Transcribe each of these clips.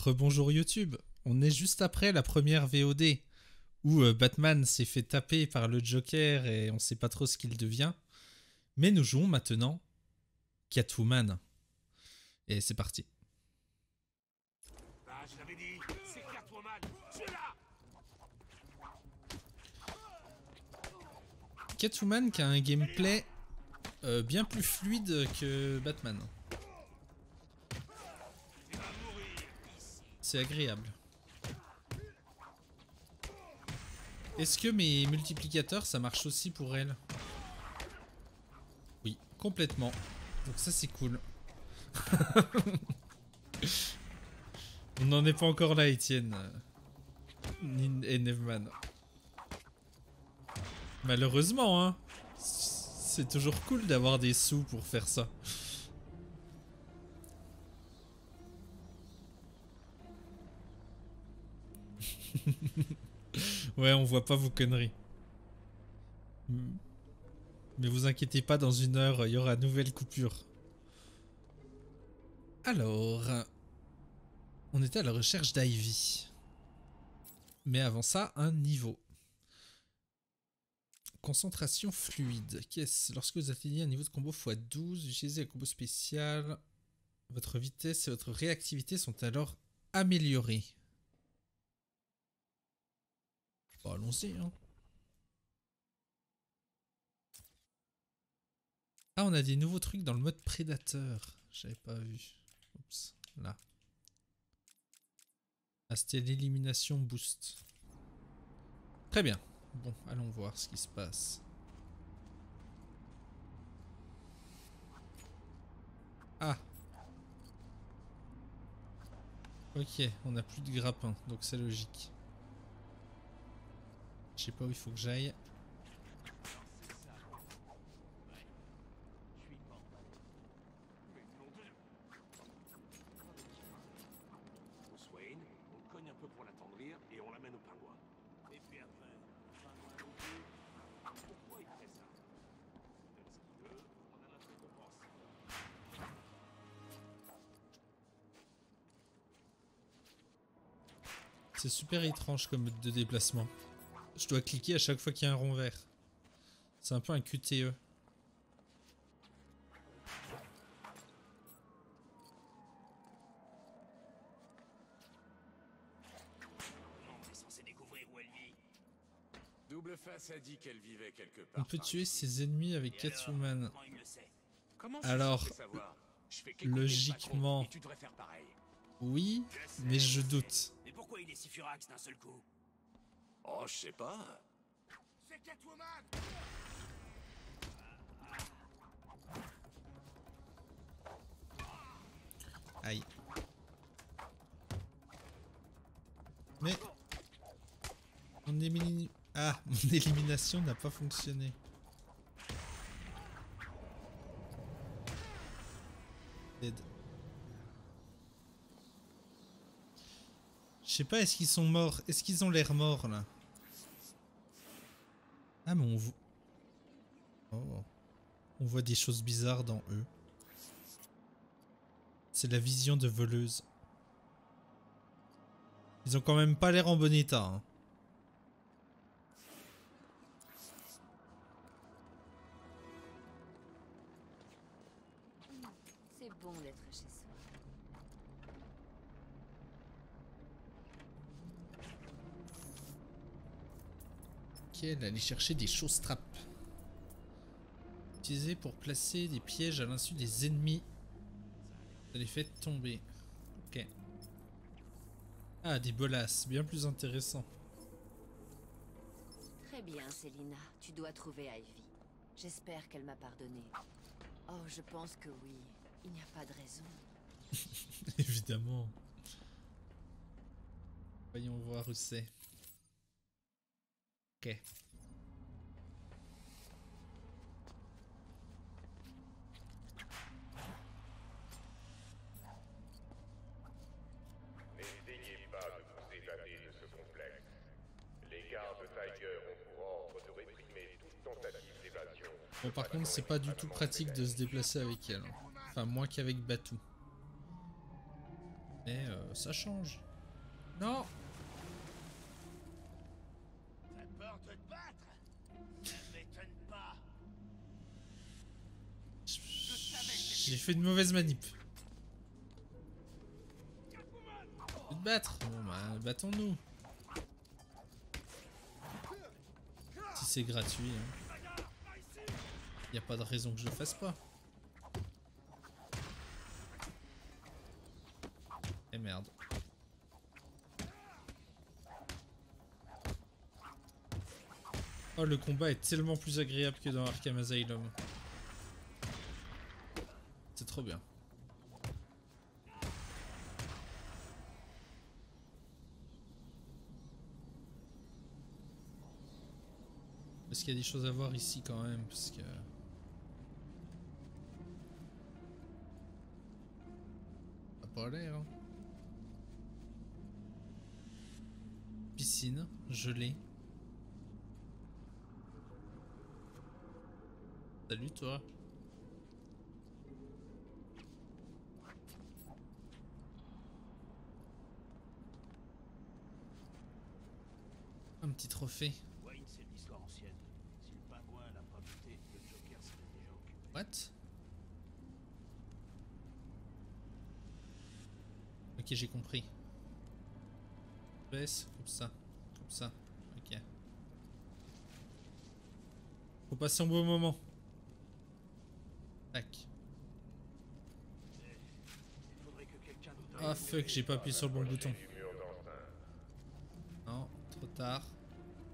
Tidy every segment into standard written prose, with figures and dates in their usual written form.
Rebonjour YouTube, on est juste après la première VOD où Batman s'est fait taper par le Joker et on sait pas trop ce qu'il devient. Mais nous jouons maintenant Catwoman. Et c'est parti. Ah, je l'avais dit, c'est Catwoman, tu es là. Catwoman qui a un gameplay bien plus fluide que Batman. Tu vas mourir ici. C'est agréable. Est-ce que mes multiplicateurs ça marche aussi pour elle? Oui, complètement. Donc ça c'est cool. On n'en est pas encore là, Etienne. Et Nevman. Malheureusement, hein. C'est toujours cool d'avoir des sous pour faire ça. Ouais, on voit pas vos conneries. Mais vous inquiétez pas, dans 1 heure, il y aura nouvelle coupure. Alors... On était à la recherche d'Ivy. Mais avant ça, un niveau. Concentration fluide. Qu'est-ce? Lorsque vous atteignez un niveau de combo x12, utilisez un combo spécial. Votre vitesse et votre réactivité sont alors améliorées. Bon, allons-y, hein. Ah, on a des nouveaux trucs dans le mode prédateur. J'avais pas vu. Oups, là. Ah, c'était l'élimination boost. Très bien. Bon, allons voir ce qui se passe. Ah. Ok, on n'a plus de grappin, donc c'est logique. Je sais pas où il faut que j'aille. Bruce Wayne, on cogne un peu pour l'attendrir et on l'amène au pingouin. Et puis après, pourquoi il fait ça? Il donne ce qu'il veut, on a notre récompense. C'est super étrange comme mode de déplacement. Je dois cliquer à chaque fois qu'il y a un rond vert. C'est un peu un QTE. On est censé découvrir où elle vit. Double Face a dit qu'elle vivait quelque part. On peut tuer ses ennemis avec Catwoman. Comment il le sait? Comment Alors, savoir? Je fais logiquement, et tu devrais faire pareil. oui, mais je doute. Mais pourquoi il est si furax d'un seul coup? Oh, je sais pas. C'est Catwoman! Aïe. Mais... mon élimination n'a pas fonctionné. Dead. Je sais pas, est-ce qu'ils sont morts? Est-ce qu'ils ont l'air morts, là? Ah, mais on voit... Oh. On voit des choses bizarres dans eux. C'est la vision de voleuse. Ils ont quand même pas l'air en bon état, hein. C'est bon d'être chez soi. Ok, elle allait chercher des choses trappes. Utilisé pour placer des pièges à l'insu des ennemis. Ça les fait tomber. Ok. Ah, des bolasses, bien plus intéressant. Très bien, Selina. Tu dois trouver Ivy. J'espère qu'elle m'a pardonné. Oh, je pense que oui. Il n'y a pas de raison. Évidemment. Voyons voir où c'est. Ok. N'essayez pas de vous évader de ce complexe. Les gardes Tiger ont pour ordre de réprimer toute tentative d'évasion. Bon, par contre, c'est pas du tout pratique de se déplacer avec elle, hein. Enfin, moins qu'avec Batou. Mais ça change. Non. T'as peur de te battre? Ça m'étonne pas. J'ai fait une mauvaise manip. Faut te battre. Bon bah battons-nous. Si c'est gratuit, hein. Y a pas de raison que je le fasse pas. Et merde. Oh, le combat est tellement plus agréable que dans Arkham Asylum. C'est trop bien. Est-ce qu'il y a des choses à voir ici quand même? Parce que... ça a pas l'air, hein. Piscine, gelée. Salut toi. Un petit trophée. Wayne, c'est une histoire ancienne. Si le pingouin l'a pas buté, le Joker serait déjà occupé. What? Ok, j'ai compris. Baisse, comme ça. Comme ça. Ok. Faut passer un bon moment. Tac. Il faudrait que quelqu'un nous Ah fuck, j'ai pas appuyé sur le bon bouton. Du mur d'enceinte. Non, trop tard.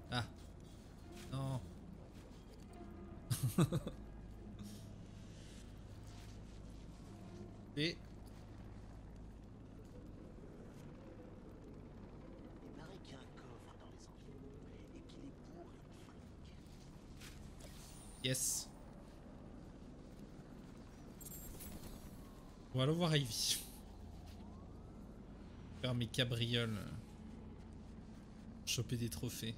Ah. Non. Et... Il paraît qu'il y a un coffre dans les environs et qu'il est bourré de flingues. yes. On va aller voir Ivy. Faire mes cabrioles. Choper des trophées.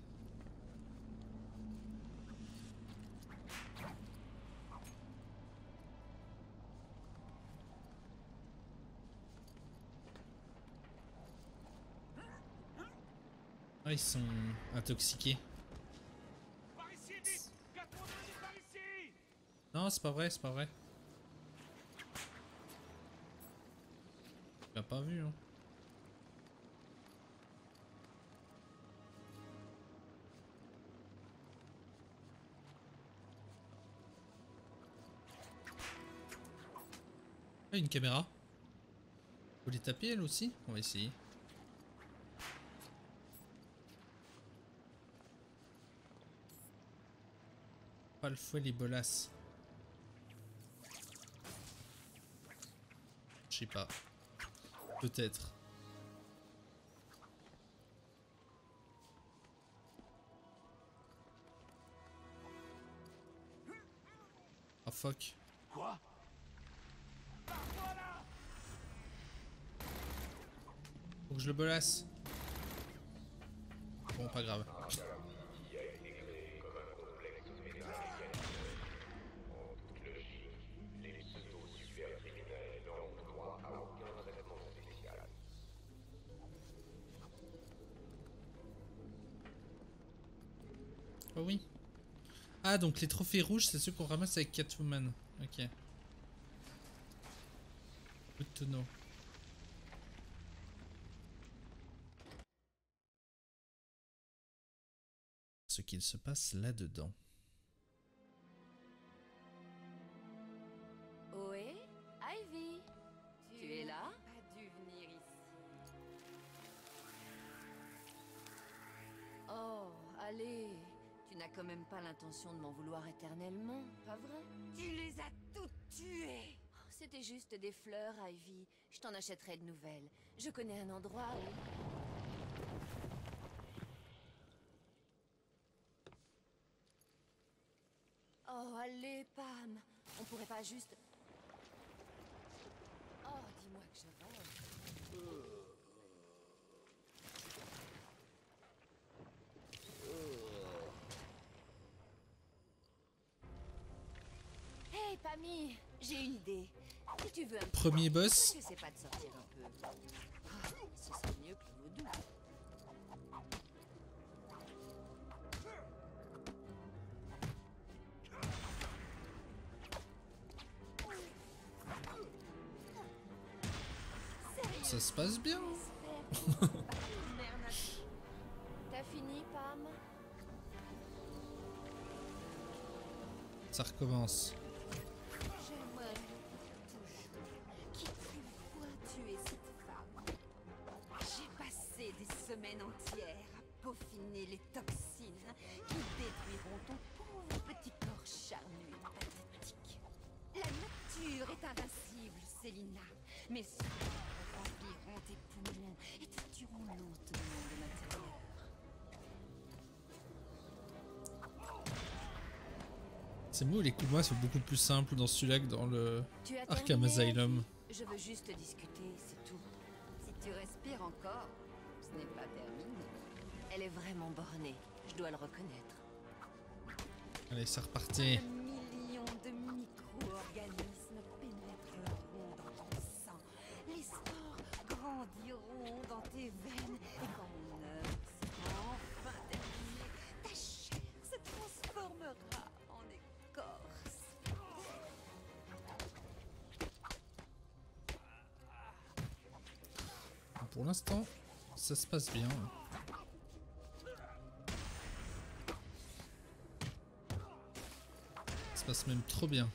Ah, ils sont intoxiqués. Par ici, vite! 90 par ici! Non, c'est pas vrai, c'est pas vrai. Tu l'as pas vu, hein. Ah, une caméra. Faut les taper elle aussi? On va essayer. Pas le fouet, les bolasses. Je sais pas. Peut-être. Oh fuck. Quoi? Faut que je le bolasse. Bon, pas grave. Qui a été créé comme un complexe médical. En toute logique, les pseudo-super-criminels n'ont droit à aucun traitement spécial. Oh oui. Ah, donc les trophées rouges, c'est ceux qu'on ramasse avec Catwoman. Ok. Good to know. Ce qu'il se passe là-dedans. Ohé, Ivy, tu es là? Pas dû venir ici. Oh, allez, tu n'as quand même pas l'intention de m'en vouloir éternellement, pas vrai? Tu les as toutes tuées! C'était juste des fleurs, Ivy. Je t'en achèterai de nouvelles. Je connais un endroit où... Oh, allez, Pam. On pourrait pas juste... Oh, dis-moi que je rêve. Hey, Pammy, j'ai une idée. Si tu veux un petit Premier peu, boss. pourquoi tu essaies pas de sortir un peu? Ah, ce serait mieux que le vaudou. Ça se passe bien. Merde. T'as fini, Pam? Ça recommence. J'aimerais toujours qui tu vois tuer cette femme. J'ai passé des semaines entières à peaufiner les toxines qui détruiront ton pauvre petit corps charnu et pathétique. La nature est invincible, Célina. Mes soins rempliront tes poumons et te tueront lentement de l'intérieur. C'est beau, les coups de main sont beaucoup plus simples dans celui-là que dans le Tu as Arkham terminé, Asylum. Ellie? Je veux juste discuter, c'est tout. Si tu respires encore, ce n'est pas terminé. Elle est vraiment bornée, je dois le reconnaître. Allez, c'est reparti. Un million de micro-organismes pénétreront dans ton sang. Les spores grandiront dans tes veines. Et quand mon œuvre sera enfin terminée, ta chair se transformera en écorce. Pour l'instant, ça se passe bien. Ça se passe même trop bien.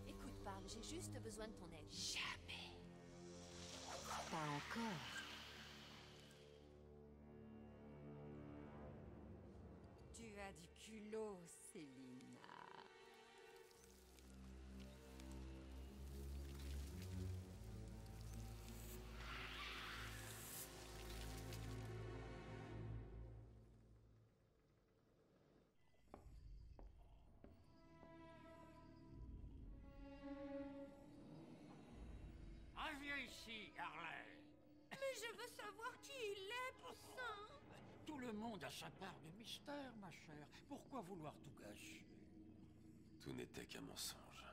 Écoute, Pam, j'ai juste besoin de ton aide. Jamais. Pas encore. Tu as du culot, Célina. Reviens ici, Harley. Mais je veux savoir qui il est, poussin. Tout le monde a sa part de mystère, ma chère. Pourquoi vouloir tout gâcher? Tout n'était qu'un mensonge.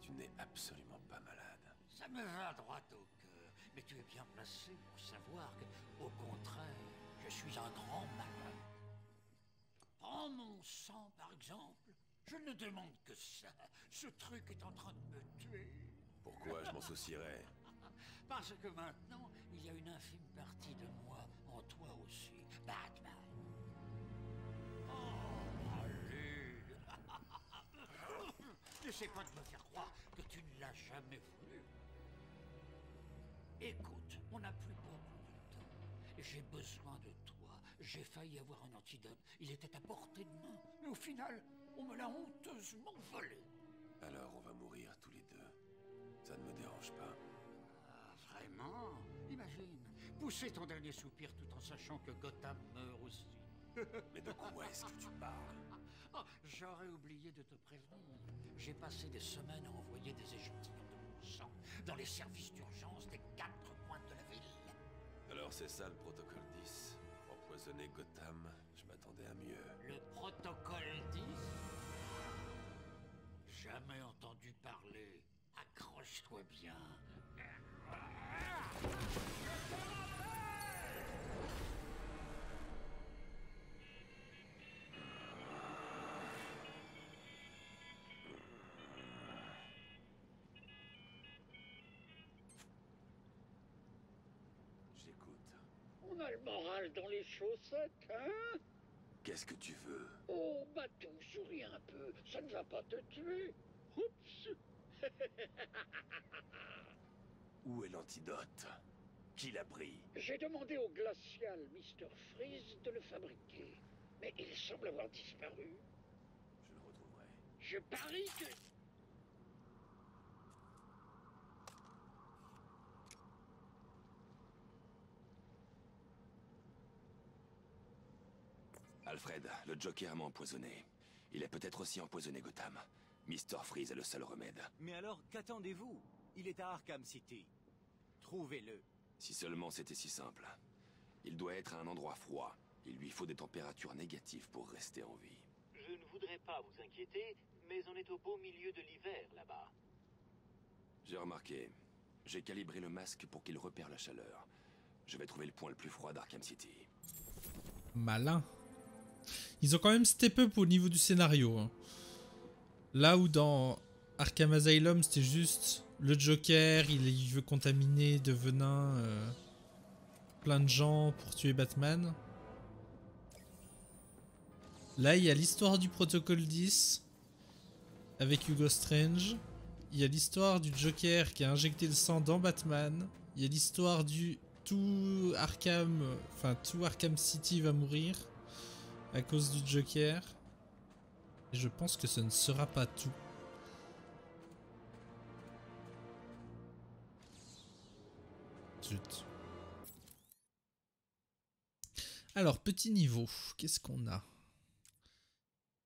Tu n'es absolument pas malade. Ça me va droit au cœur. Mais tu es bien placé pour savoir que, au contraire, je suis un grand malade. Prends mon sang, par exemple. Je ne demande que ça. Ce truc est en train de me tuer. Pourquoi je m'en soucierais? Parce que maintenant, il y a une infime partie de moi en toi aussi, Batman. Oh, allez. N'essaie pas de me faire croire que tu ne l'as jamais voulu. Écoute, on n'a plus beaucoup de temps. J'ai besoin de toi. J'ai failli avoir un antidote. Il était à portée de main. Mais au final, on me l'a honteusement volé. Alors on va mourir tous les deux. Ça ne me dérange pas. Ah, vraiment? Imagine, pousser ton dernier soupir tout en sachant que Gotham meurt aussi. Mais de quoi est-ce que tu parles? Oh, j'aurais oublié de te prévenir. J'ai passé des semaines à envoyer des échantillons de mon sang dans les services d'urgence des 4 coins de la ville. Alors c'est ça le protocole 10. Empoisonner Gotham, je m'attendais à mieux. Le protocole 10? Jamais entendu parler. Accroche-toi bien. J'écoute. On a le moral dans les chaussettes, hein? Qu'est-ce que tu veux? Oh, Batou, souris un peu. Ça ne va pas te tuer. Oups. Où est l'antidote? Qui l'a pris? J'ai demandé au glacial Mr. Freeze de le fabriquer. Mais il semble avoir disparu. Je le retrouverai. Je parie que... Alfred, le Joker m'a empoisonné. Il a peut-être aussi empoisonné Gotham. Mr. Freeze est le seul remède. Mais alors, qu'attendez-vous? Il est à Arkham City. Trouvez-le. Si seulement c'était si simple. Il doit être à un endroit froid. Il lui faut des températures négatives pour rester en vie. Je ne voudrais pas vous inquiéter, mais on est au beau milieu de l'hiver là-bas. J'ai remarqué. J'ai calibré le masque pour qu'il repère la chaleur. Je vais trouver le point le plus froid d'Arkham City. Malin. Ils ont quand même step up au niveau du scénario. Hein. Là où dans Arkham Asylum, c'était juste le Joker, il veut contaminer de venin plein de gens pour tuer Batman. Là, il y a l'histoire du Protocole 10 avec Hugo Strange. Il y a l'histoire du Joker qui a injecté le sang dans Batman. Il y a l'histoire du tout Arkham City va mourir à cause du Joker. Et je pense que ce ne sera pas tout. Zut. Alors, petit niveau, qu'est-ce qu'on a?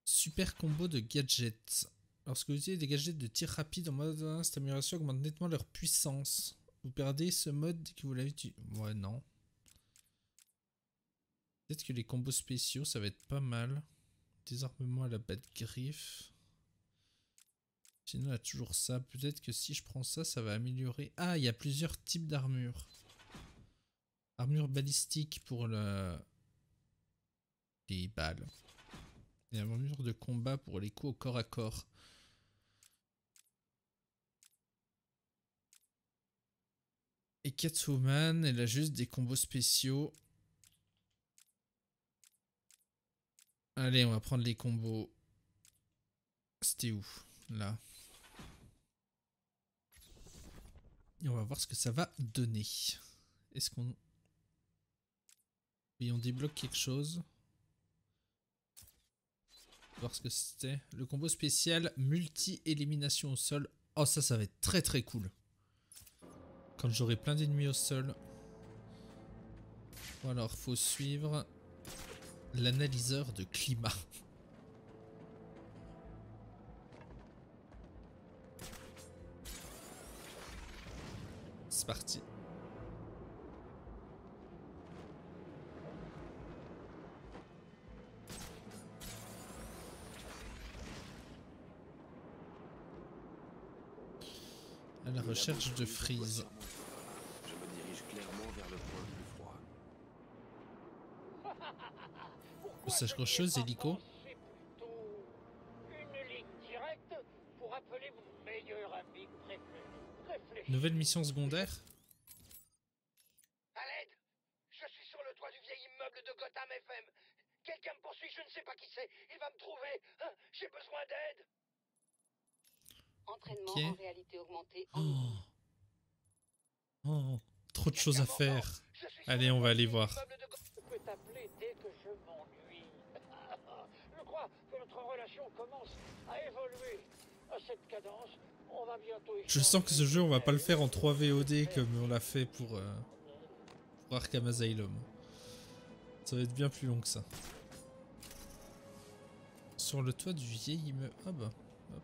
Super combo de gadgets. Lorsque vous utilisez des gadgets de tir rapide en mode 1, cette amélioration augmente nettement leur puissance. Vous perdez ce mode que vous l'avez utilisé. Ouais, non. Peut-être que les combos spéciaux, ça va être pas mal. Désarmement à la Bat-Griffe. Sinon, il y a toujours ça. Peut-être que si je prends ça, ça va améliorer. Ah, il y a plusieurs types d'armure. Armure balistique pour les balles. Et armure de combat pour les coups au corps à corps. Et Catwoman, elle a juste des combos spéciaux. Allez, on va prendre les combos. C'était où? Là. Et on va voir ce que ça va donner. Est-ce qu'on... Oui, on débloque quelque chose. Voir ce que c'était. Le combo spécial multi-élimination au sol. Oh, ça va être très très cool. Quand j'aurai plein d'ennemis au sol. Bon, alors, faut suivre l'analyseur de climat. C'est parti. À la recherche de Freeze. Je me dirige clairement vers le point le plus froid. Sage rocheuse, hélico. Une ligne directe pour appeler mon meilleur ami préféré. Nouvelle mission secondaire. À l'aide! Je suis sur le toit du vieil immeuble de Gotham FM. Quelqu'un me poursuit, je ne sais pas qui c'est. Il va me trouver. Hein, j'ai besoin d'aide. Entraînement Ok. en réalité augmentée. Oh, trop de choses à faire. Allez, on va aller voir. Je peux t'appeler dès que je m'ennuie. Je crois que notre relation commence à évoluer. À cette cadence, on va bientôt... Je sens que ce jeu, on va pas le faire en 3 VOD comme on l'a fait pour Arkham Asylum. Ça va être bien plus long que ça. Sur le toit du vieil immeuble. Ah bah. Hop.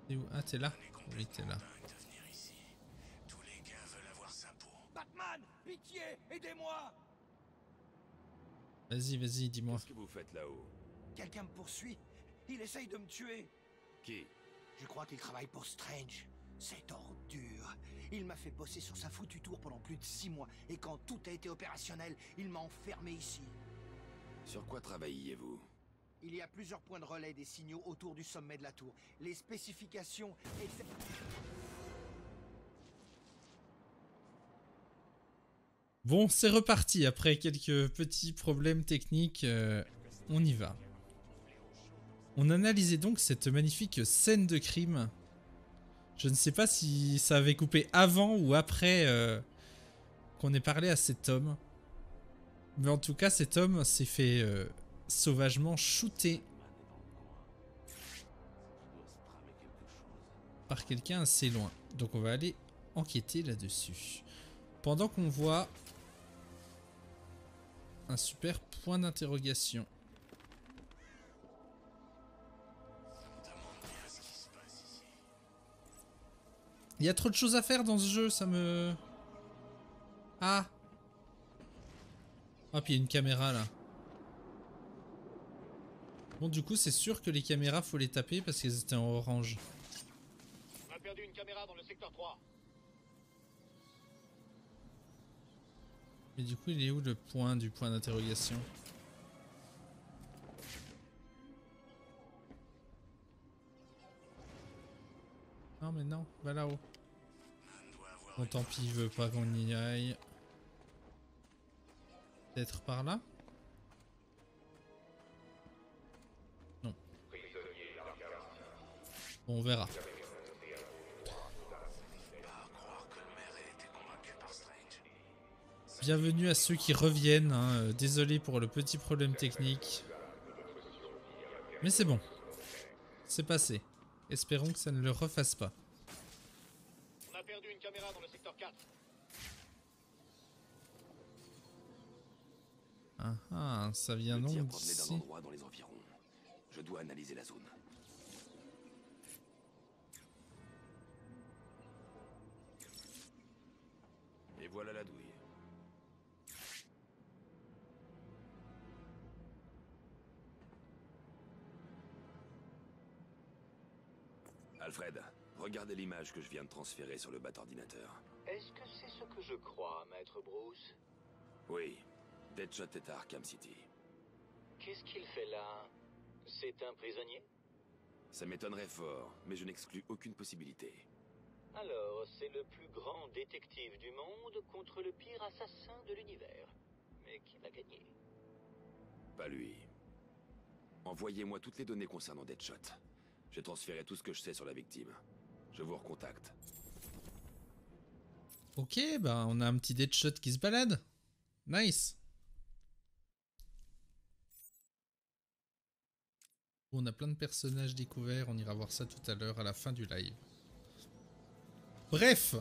T'es où? Ah, t'es là? Oui, t'es là. Batman, pitié, aidez-moi! Vas-y, vas-y, dis-moi. Qu'est-ce que vous faites là-haut? Quelqu'un me poursuit. Il essaye de me tuer. Qui? Je crois qu'il travaille pour Strange. C'est ordure. Il m'a fait bosser sur sa foutue tour pendant plus de 6 mois. Et quand tout a été opérationnel, il m'a enfermé ici. Sur quoi travailliez-vous? Il y a plusieurs points de relais des signaux autour du sommet de la tour. Les spécifications... Bon, c'est reparti. Après quelques petits problèmes techniques, on y va. On analysait donc cette magnifique scène de crime. Je ne sais pas si ça avait coupé avant ou après qu'on ait parlé à cet homme. Mais en tout cas, cet homme s'est fait sauvagement shooter par quelqu'un assez loin. Donc on va aller enquêter là-dessus. Pendant qu'on voit un super point d'interrogation. Il y a trop de choses à faire dans ce jeu, ça me... Ah. Ah, puis il y a une caméra là. Bon, du coup, c'est sûr que les caméras, faut les taper parce qu'elles étaient en orange. On a perdu une caméra dans le secteur 3. Mais du coup, il est où le point du point d'interrogation? Non, mais non, va là-haut. Bon, tant pis, il veut pas qu'on y aille. Peut-être par là? Non. Bon, on verra. Bienvenue à ceux qui reviennent, hein. Désolé pour le petit problème technique. Mais c'est bon. C'est passé. Espérons que ça ne le refasse pas. On a perdu une caméra dans le secteur 4. Ah ah, ça vient Le tir donc provenait d'un d'ici. endroit dans les environs. Je dois analyser la zone. Et voilà la douille. Alfred, regardez l'image que je viens de transférer sur le bas ordinateur. Est-ce que c'est ce que je crois, maître Bruce? Oui, Deadshot est à Arkham City. Qu'est-ce qu'il fait là? C'est un prisonnier? Ça m'étonnerait fort, mais je n'exclus aucune possibilité. Alors, c'est le plus grand détective du monde contre le pire assassin de l'univers. Mais qui va gagner? Pas lui. Envoyez-moi toutes les données concernant Deadshot. J'ai transféré tout ce que je sais sur la victime. Je vous recontacte. Ok, bah on a un petit Deadshot qui se balade. Nice. On a plein de personnages découverts, on ira voir ça tout à l'heure à la fin du live. Bref,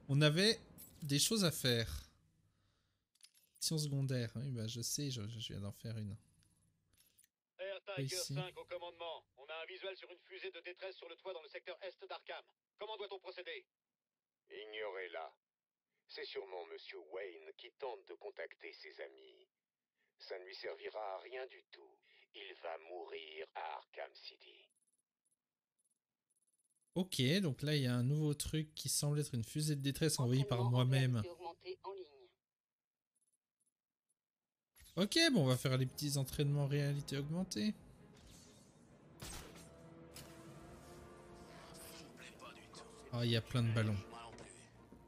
on avait des choses à faire. Mission secondaire, oui bah je sais, je viens d'en faire une. Air Tiger Ici. 5 au commandement. On a un visuel sur une fusée de détresse sur le toit dans le secteur est d'Arkham. Comment doit-on procéder? Ignorez-la. C'est sûrement Monsieur Wayne qui tente de contacter ses amis. Ça ne lui servira à rien du tout. Il va mourir à Arkham City. Ok, donc là il y a un nouveau truc qui semble être une fusée de détresse envoyée par moi-même. Ok, bon on va faire les petits entraînements en réalité augmentée. Ah, il y a plein de ballons.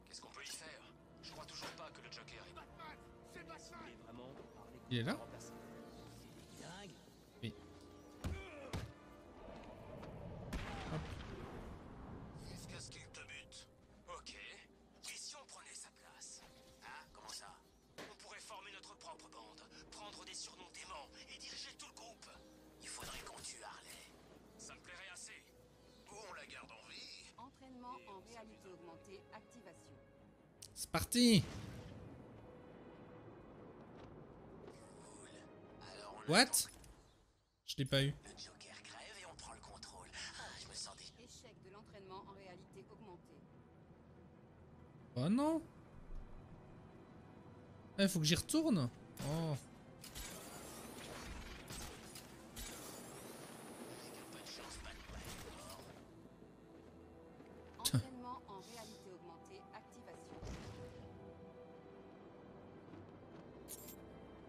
Qu'est-ce qu'on peut y faire? Je crois toujours pas que le Joker est... Batman! C'est Batman! Il est là? Oui. Hop. Jusqu'à ce qu'il te bute. Ok. Et si on prenait sa place? Hein? Comment ça? On pourrait former notre propre bande, prendre des surnoms déments et diriger tout le groupe. Il faudrait qu'on tue Harley. Ça me plairait assez. Ou on la garde en vie. Entraînement en réalité augmentée, activation. C'est parti! What? Je l'ai pas eu. Le Joker crève et on prend le contrôle. Ah, je me sens des... Échec de l'entraînement en réalité augmentée. Oh non! Il faut que j'y retourne? Oh. Entraînement en réalité augmentée, activation.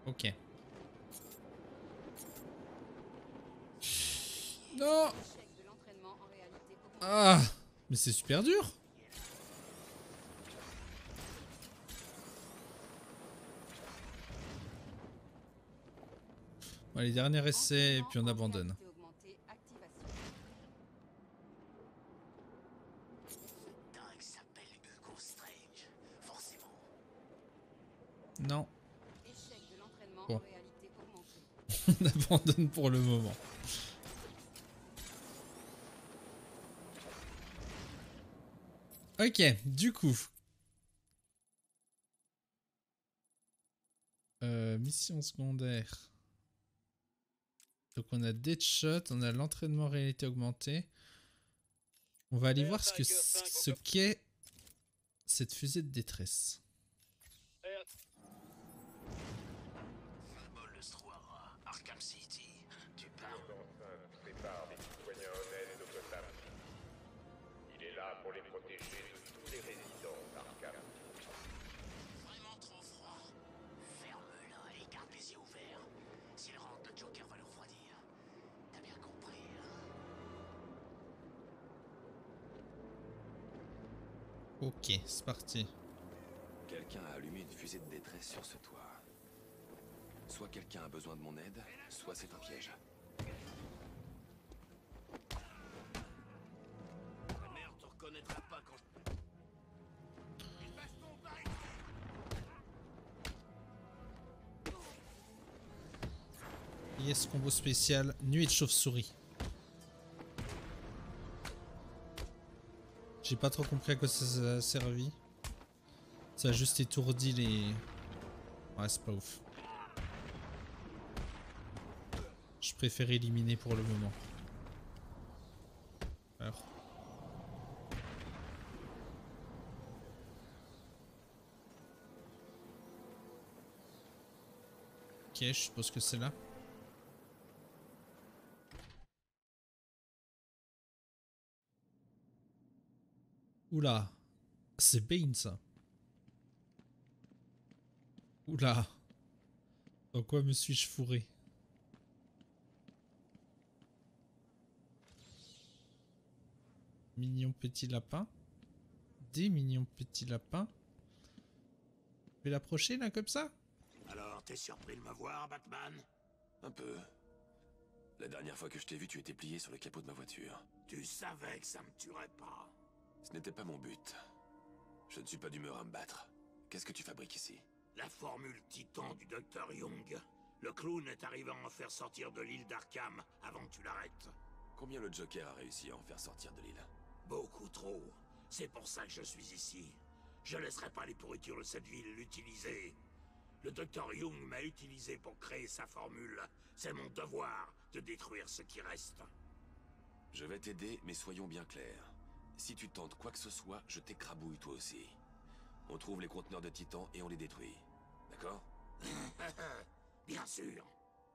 Ok. Non! Échec de l'entraînement en réalité augmentée. Ah! Mais c'est super dur! Bon, allez, dernier essai et puis on abandonne. Réalité augmentée, activation. Dingue s'appelle Hugo Strange. Forcément. Non. Échec de l'entraînement Bon. en réalité augmentée. On abandonne pour le moment. Ok, du coup. Mission secondaire. Donc on a Deadshot, on a l'entraînement réalité augmentée. On va aller voir ce qu'est cette fusée de détresse. Molestroira, Arkham City, tu parles. Prépare des citoyens honnêtes et de Gotham. Il est là pour les protéger de tous les résidents d'Arkham. Vraiment trop froid. Ferme-la et garde les yeux ouverts. S'il rentre, le Joker va le refroidir. T'as bien compris, hein? Ok, c'est parti. Quelqu'un a allumé une fusée de détresse sur ce toit. Soit quelqu'un a besoin de mon aide, soit c'est un piège. La mère te reconnaîtra pas quand il passe ton par ici. Yes, combo spécial, nuée de chauve-souris. J'ai pas trop compris à quoi ça a servi. Ça a juste étourdi les... Ouais, c'est pas ouf. Je préfère éliminer pour le moment. Alors. Ok, je suppose que c'est là. Oula, c'est Bane ça. Oula, dans quoi me suis-je fourré? Mignon petit lapin. Des mignons petits lapins. Je vais l'approcher là comme ça? Alors, t'es surpris de me voir, Batman? Un peu. La dernière fois que je t'ai vu, tu étais plié sur le capot de ma voiture. Tu savais que ça me tuerait pas. Ce n'était pas mon but. Je ne suis pas d'humeur à me battre. Qu'est-ce que tu fabriques ici? La formule Titan du Dr Young. Le clown est arrivé à en faire sortir de l'île d'Arkham avant que tu l'arrêtes. Combien le Joker a réussi à en faire sortir de l'île? Beaucoup trop. C'est pour ça que je suis ici. Je laisserai pas les pourritures de cette ville l'utiliser. Le Dr Young m'a utilisé pour créer sa formule. C'est mon devoir de détruire ce qui reste. Je vais t'aider, mais soyons bien clairs. Si tu tentes quoi que ce soit, je t'écrabouille toi aussi. On trouve les conteneurs de Titan et on les détruit. D'accord? Bien sûr.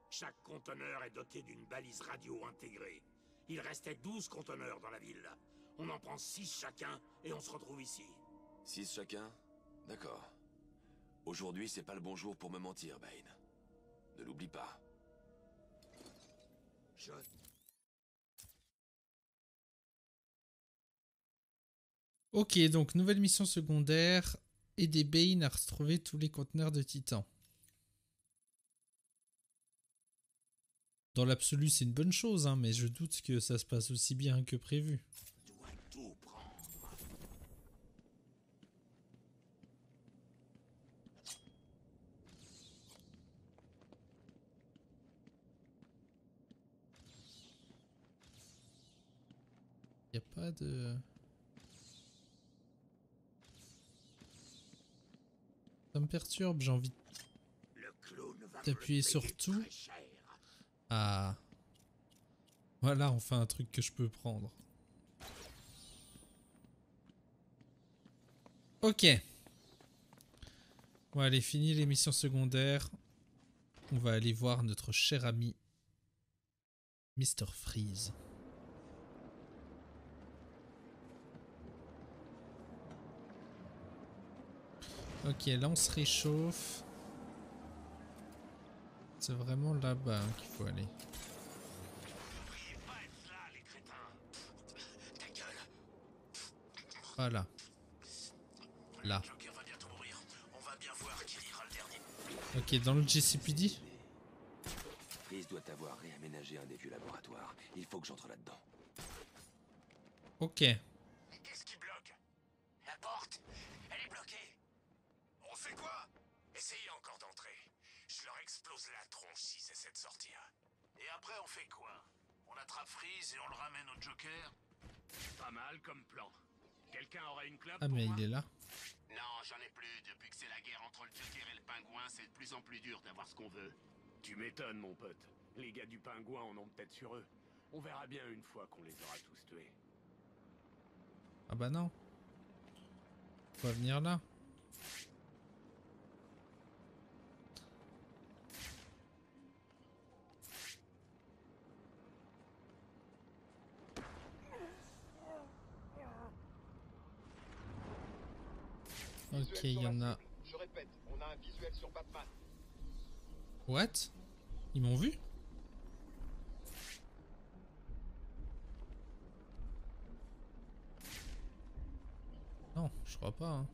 Chaque conteneur est doté d'une balise radio intégrée. Il restait 12 conteneurs dans la ville. On en prend 6 chacun et on se retrouve ici. 6 chacun? D'accord. Aujourd'hui, c'est pas le bon jour pour me mentir, Bane. Ne l'oublie pas. Ok, donc nouvelle mission secondaire. Aider Bane à retrouver tous les conteneurs de Titan. Dans l'absolu, c'est une bonne chose, hein, mais je doute que ça se passe aussi bien que prévu. Je dois tout prendre. Y a pas de... Ça me perturbe, j'ai envie d'appuyer sur tout. Ah. Voilà, enfin un truc que je peux prendre. Ok. Bon, allez, fini les missions secondaires. On va aller voir notre cher ami Mr. Freeze. Ok, là on se réchauffe. C'est vraiment là-bas hein, qu'il faut aller. Voilà. Là. Ok, dans le GCPD. Freeze doit avoir réaménagé un des vieux laboratoires. Il faut que j'entre là-dedans. Ok. Qu'est-ce qui bloque? La porte, elle est bloquée. On fait quoi? Essayez encore d'entrer. Je leur explose la tronche s'ils essaient de sortir. Et après, on fait quoi? On attrape Freeze et on le ramène au Joker? Pas mal comme plan. Quelqu'un aurait une clope Ah pour mais moi? il est là. Non, j'en ai plus. Depuis que c'est la guerre entre le Joker et le Pingouin, c'est de plus en plus dur d'avoir ce qu'on veut. Tu m'étonnes, mon pote. Les gars du Pingouin en ont peut-être sur eux. On verra bien une fois qu'on les aura tous tués. Ah bah non. Faut pas venir là. Ok, il y en a. Je répète, on a un visuel sur Batman. What? Ils m'ont vu? Non, je crois pas. Hein.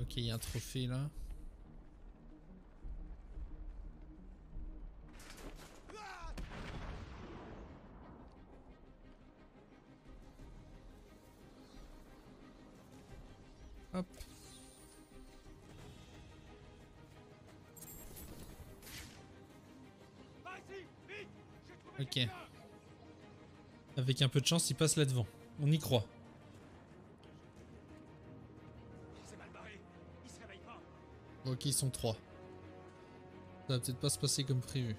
Ok, il y a un trophée là. Hop. Ok. Avec un peu de chance, il passe là devant. On y croit. Ok, ils sont 3. Ça va peut-être pas se passer comme prévu.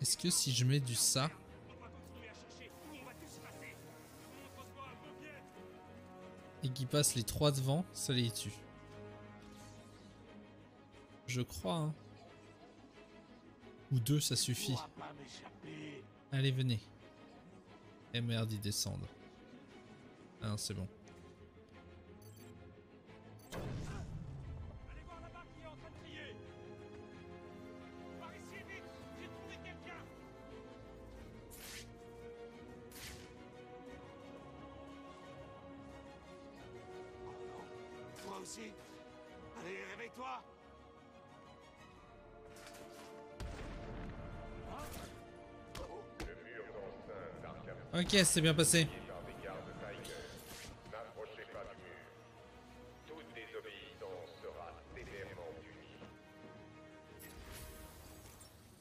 Est-ce que si je mets du ça... et qu'ils passent les 3 devant, ça les tue? Je crois, hein. Ou 2, ça suffit. Allez, venez. Et merde, ils descendent. Ah non, c'est bon. Toi aussi? Allez, réveille-toi! Ok, c'est bien passé. N'approchez pas du mur. Toute désobéissance sera sévèrement punie.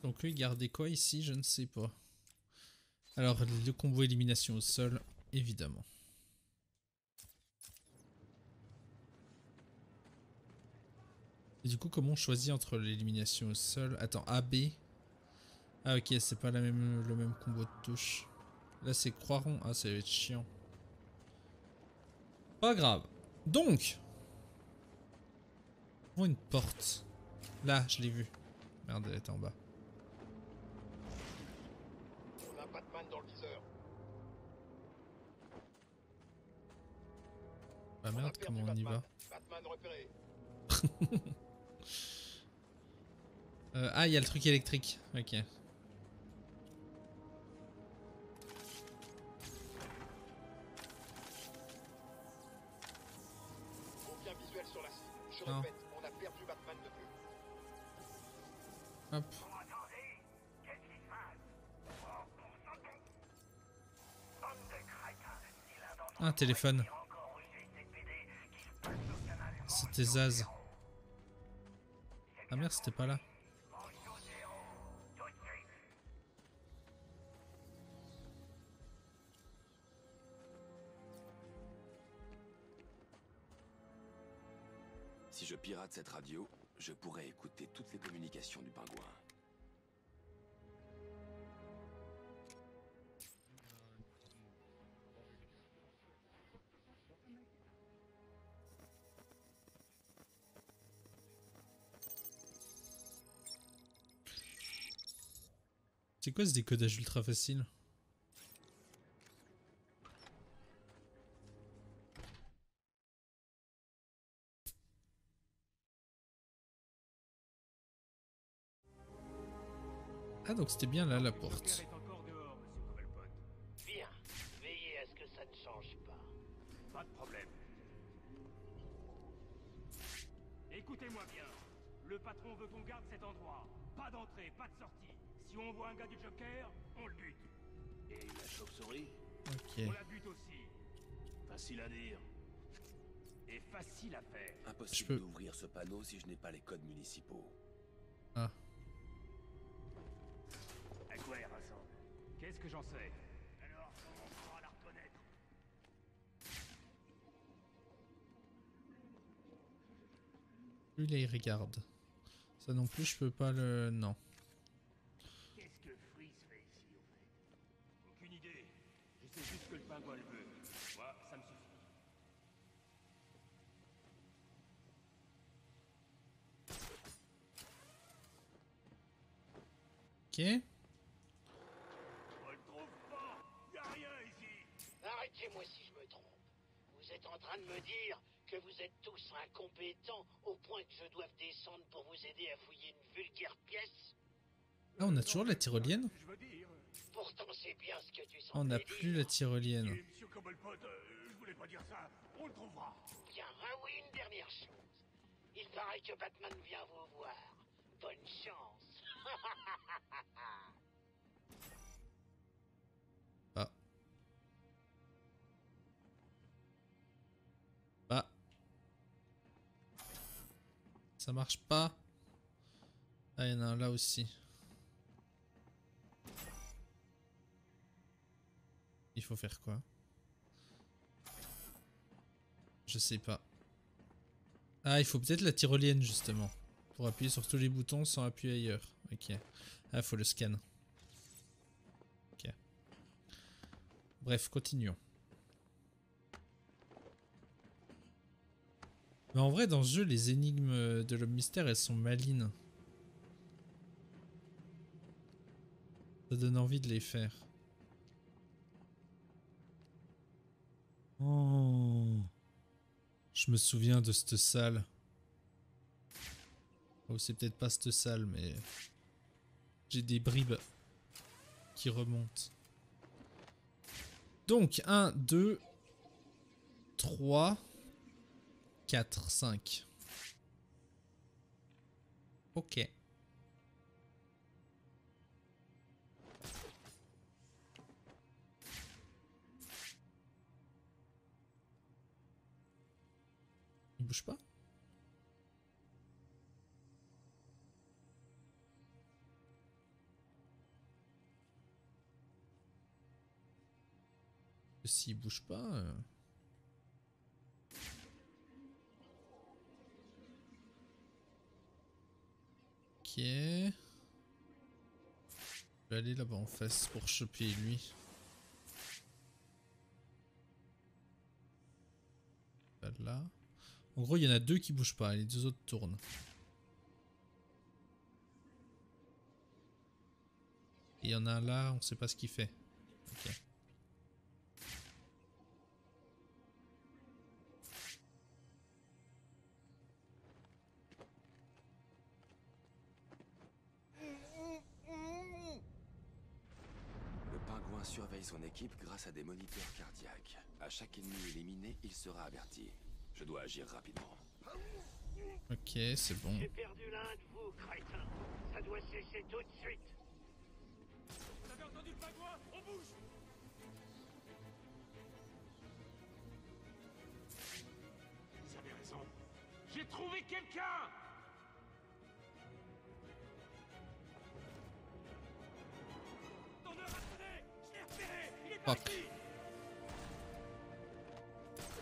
Donc lui, garder quoi ici? Je ne sais pas. Alors, le combo élimination au sol, évidemment. Et du coup, comment on choisit entre l'élimination au sol? Attends, A, B. Ah ok, c'est pas le même combo de touche. Là, c'est croix rond. Ah, ça va être chiant. Pas grave. Donc, on voit une porte. Là, je l'ai vue. Merde, elle était en bas. On a Batman dans le viseur. Ah merde, comment on y va? Batman repéré. Ah, il y a le truc électrique. Ok. Aucun visuel sur la cible. Je Non. répète, on a perdu Batman de vue. Hop. Un téléphone. C'était Zaz. Ah merde, c'était pas là. Si je pirate cette radio, je pourrais écouter toutes les communications du pingouin. C'est quoi ce décodage ultra facile? Ah donc c'était bien là la porte. Bien. Veillez à ce que ça ne change pas. Pas de problème. Écoutez-moi bien. Le patron veut qu'on garde cet endroit. Pas d'entrée, pas de sortie. Si on voit un gars du Joker, on le bute. Et la chauve-souris? Ok. On la bute aussi. Facile à dire. Et facile à faire. Impossible d'ouvrir ce panneau si je n'ai pas les codes municipaux. Ah. À quoi elle ressemble? Qu'est-ce que j'en sais? Alors, comment on pourra la reconnaître? Lui là il regarde. Ça non plus je peux pas le... Non. Qu'est-ce que Freeze fait ici, au fait? Aucune idée. Ok. On le trouve pas. Y a rien ici. Arrêtez-moi si je me trompe. Vous êtes en train de me dire que vous êtes tous incompétents au point que je doive descendre pour vous aider à fouiller une vulgaire pièce? Ah, on a toujours la tyrolienne? Je veux dire. Pourtant, c'est bien ce que tu On n'a semblais plus dire. la tyrolienne. Monsieur Cobblepot, je voulais pas dire ça. On le trouvera. Bien, ah oui, une dernière chose. Il paraît que Batman vient vous voir. Bonne chance. Ah. Bah. Ça marche pas. Ah, il y en a un là aussi. Il faut faire quoi? Je sais pas. Ah, il faut peut-être la tyrolienne justement. Pour appuyer sur tous les boutons sans appuyer ailleurs. Ok. Ah, faut le scan. Ok. Bref, continuons. Mais en vrai, dans ce jeu, les énigmes de l'homme mystère, elles sont malines. Ça donne envie de les faire. Oh. Je me souviens de cette salle. Oh, c'est peut-être pas cette salle, mais... J'ai des bribes qui remontent. Donc, 1, 2, 3, 4, 5. Ok. Il bouge pas? S'il bouge pas... Ok. Je vais aller là-bas en face pour choper lui. Là. En gros, il y en a deux qui bougent pas, les deux autres tournent. Et il y en a un là, on sait pas ce qu'il fait. Ok. Le pingouin surveille son équipe grâce à des moniteurs cardiaques. À chaque ennemi éliminé, il sera averti. Je dois agir rapidement. Ok, c'est bon. J'ai perdu l'un de vous, crétin. Ça doit cesser tout de suite. Vous avez entendu le pingouin? On bouge. Vous avez raison. J'ai trouvé quelqu'un! Attendez, attendez. Je l'ai repéré. Il est Fuck. parti.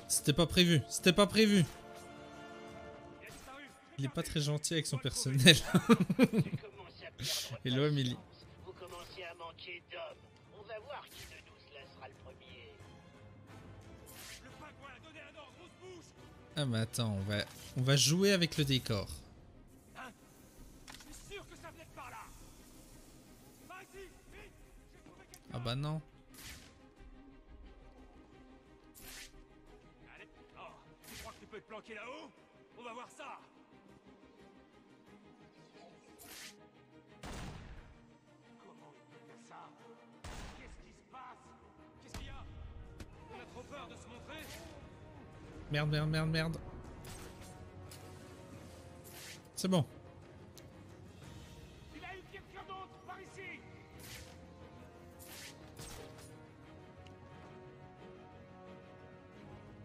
C'était pas prévu, c'était pas prévu. Il a disparu. Il est pas très gentil avec son personnel. J'ai commencé à perdre Hello, Amélie. patience. Vous commencez à manquer d'hommes. On va voir qui de nous se laissera le premier. Le pingouin a donné un ordre. On se bouge. Ah mais attends, on va jouer avec le décor. Hein? Je suis sûr que ça venait de par là. Par ici, vite. J'ai trouvé quelqu'un. Ah bah non. Allez. Oh, tu crois que tu peux te planquer là-haut? On va voir ça. Comment il peut faire ça? Qu'est-ce qui se passe? Qu'est-ce qu'il y a? On a trop peur de se montrer. Merde, merde, merde, merde. C'est bon. Il a eu quelqu'un d'autre par ici!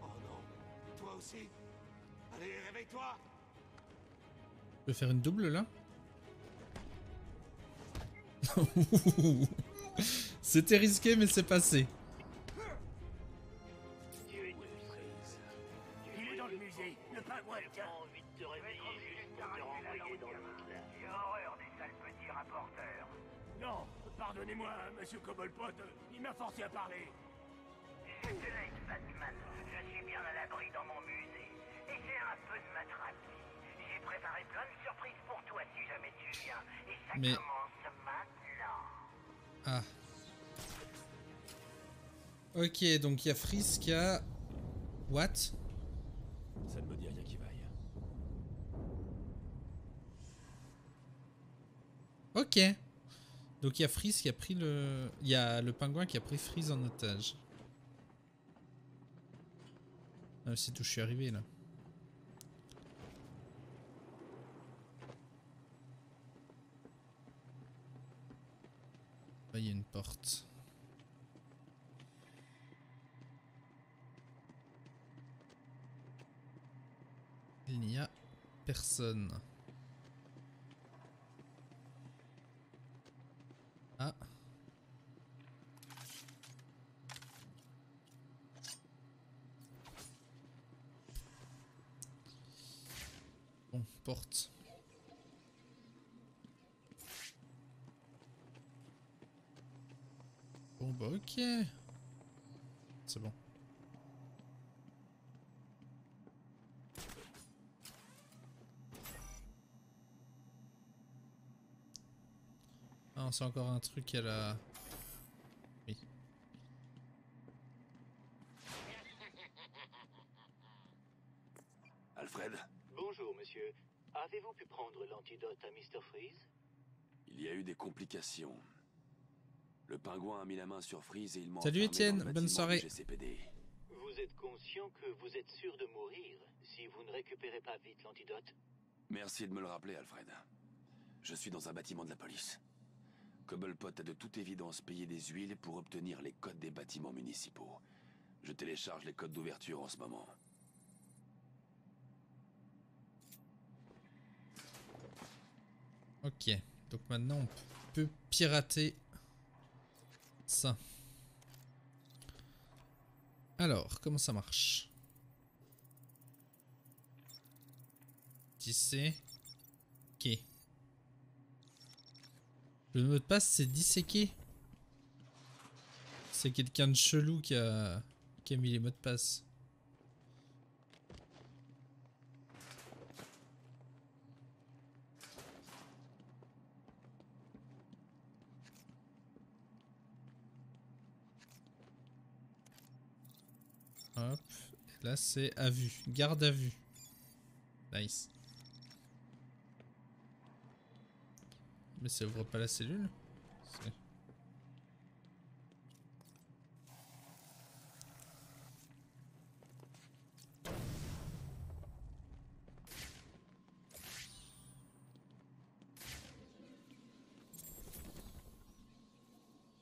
Oh non, toi aussi? Allez, réveille-toi! Je peux faire une double là? C'était risqué mais c'est passé. Dieu est douce. Il est dans le musée. Le pingouin J'ai pas envie de te réveiller juste pour te renvoyer dans l'autre là. J'ai horreur des sales petits rapporteurs. Non, pardonnez-moi, monsieur Cobblepot. Il m'a forcé à parler. Je te laisse, Batman. Je suis bien à l'abri dans mon musée. Et j'ai un peu de matraque. J'ai préparé plein de surprises pour toi si jamais tu viens. Et ça Mais- commence maintenant. Ah. Ok, donc il y a Freeze qui a... What? Ça ne me dit rien qui vaille. Ok. Donc il y a Freeze qui a pris le... Il y a le pingouin qui a pris Freeze en otage. Ah, c'est tout, je suis arrivé là. Là, il y a une porte. Il n'y a personne. Ah. Bon, porte. Bon bah ok. C'est bon. Ah, c'est encore un truc à la... Oui. Alfred, Bonjour, monsieur. Avez-vous pu prendre l'antidote à Mr. Freeze? il y a eu des complications. Le pingouin a mis la main sur Freeze et il m'a Salut enfermé dans Étienne, le bonne bâtiment soirée. du GCPD. Vous êtes conscient que vous êtes sûr de mourir si vous ne récupérez pas vite l'antidote? Merci de me le rappeler, Alfred. Je suis dans un bâtiment de la police. Cobblepot a de toute évidence payé des huiles pour obtenir les codes des bâtiments municipaux. Je télécharge les codes d'ouverture en ce moment. Ok, donc maintenant on peut pirater ça. Alors, comment ça marche? Disséquer. Le mot de passe c'est disséquer. C'est quelqu'un de chelou qui a mis les mots de passe. Hop, et là c'est à vue, garde à vue. Nice. Mais ça ouvre pas la cellule?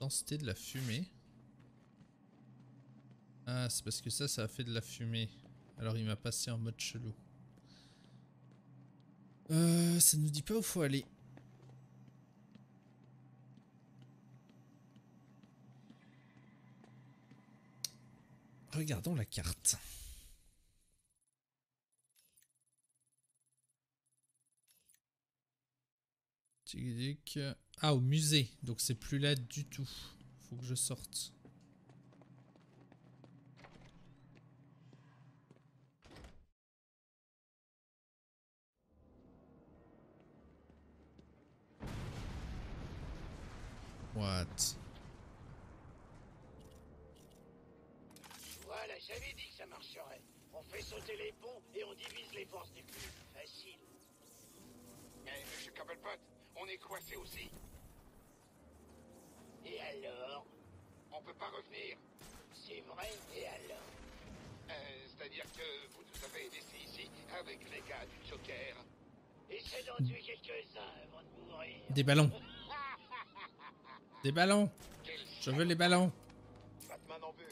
Densité de la fumée. Ah, c'est parce que ça a fait de la fumée. Alors il m'a passé en mode chelou. Ça nous dit pas où faut aller. Regardons la carte. Ah, au musée. Donc c'est plus là du tout. Faut que je sorte. What? Voilà, j'avais dit que ça marcherait. On fait sauter les ponts et on divise les forces du cul. Facile. Mais monsieur Cobblepot, on est coincé aussi. Et alors? On peut pas revenir. C'est vrai, et alors? C'est-à-dire que vous nous avez laissés ici avec les gars du Joker. Essaie d'en tuer quelques-uns avant de mourir. Des ballons. Des ballons. Je veux les ballons. Batman en veut.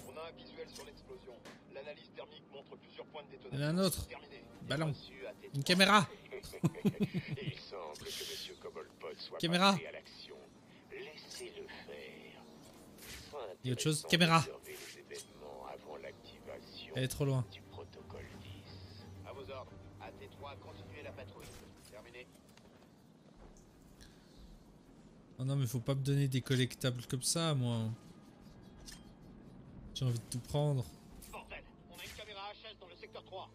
On a un visuel sur l'explosion. L'analyse thermique montre plusieurs points de détonation. Il y en a un autre. Terminé. Ballon. Une caméra. Il semble que Monsieur Cobblepot soit Caméra. passé à l'action. Laissez-le faire. Il y a autre chose. Caméra. Observez les événements avant l'activation Elle est trop loin. du protocole 10. À vos ordres. À T3, continuez la patrouille. Terminé. Oh non mais faut pas me donner des collectables comme ça moi. J'ai envie de tout prendre. Bordel, on a une caméra HS dans le secteur 3.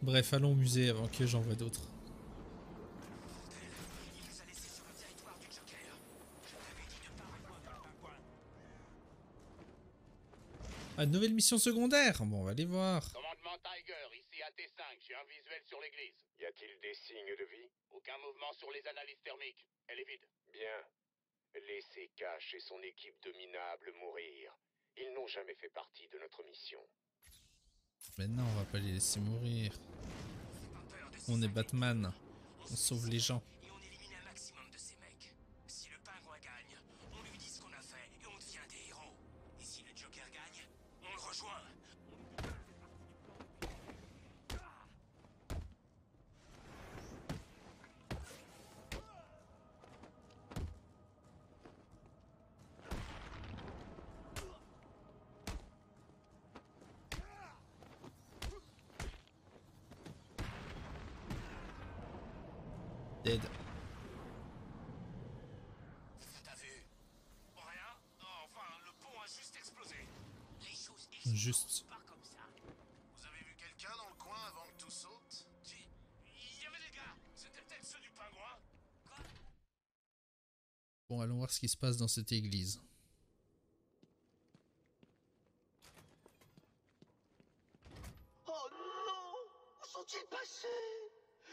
Bref, allons au musée avant que j'en vois d'autres. Ah, une nouvelle mission secondaire. Bon, on va aller voir. Commandement Tiger, ici AT5, j'ai un visuel sur l'église. Y a-t-il des signes de vie? Aucun mouvement sur les analyses thermiques. Elle est vide. Bien. Laissez Cash et son équipe de minables mourir. Ils n'ont jamais fait partie de notre mission. Mais non, on va pas les laisser mourir. On est Batman. On sauve les gens. Et on élimine un maximum de ces mecs. Si le pingouin gagne, on lui dit ce qu'on a fait et on devient des héros. Et si le Joker gagne, on le rejoint. Dead. T'as vu? Rien? Enfin, le pont a juste explosé. Les choses Juste. pas comme ça. Vous avez vu quelqu'un dans le coin avant que tout saute? Il y avait des gars. C'était peut-être ceux du pingouin. Quoi? Bon, allons voir ce qui se passe dans cette église. Oh non! Où sont-ils passés?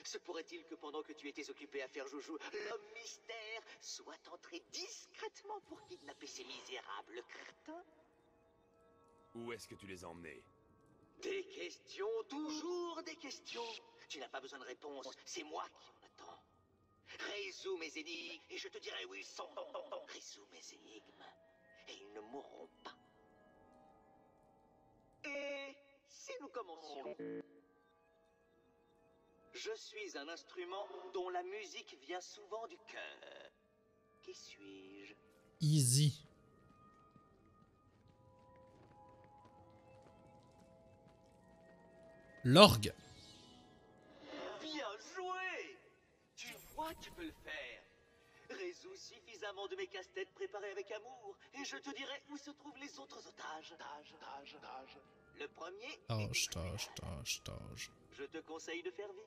Se pourrait-il que pendant que tu étais occupé à faire joujou, l'homme mystère soit entré discrètement pour kidnapper ces misérables crétins? Où est-ce que tu les as emmenés? Des questions, toujours des questions. Tu n'as pas besoin de réponse, c'est moi qui en attends. Résous mes énigmes et je te dirai où ils sont. Résous mes énigmes et ils ne mourront pas. Et si nous commencions? Je suis un instrument dont la musique vient souvent du cœur. Qui suis-je? Easy. L'orgue. Bien joué! Tu vois, tu peux le faire. Résous suffisamment de mes casse-têtes préparés avec amour, et je te dirai où se trouvent les autres otages. Le premier... Otage. Je te conseille de faire vite.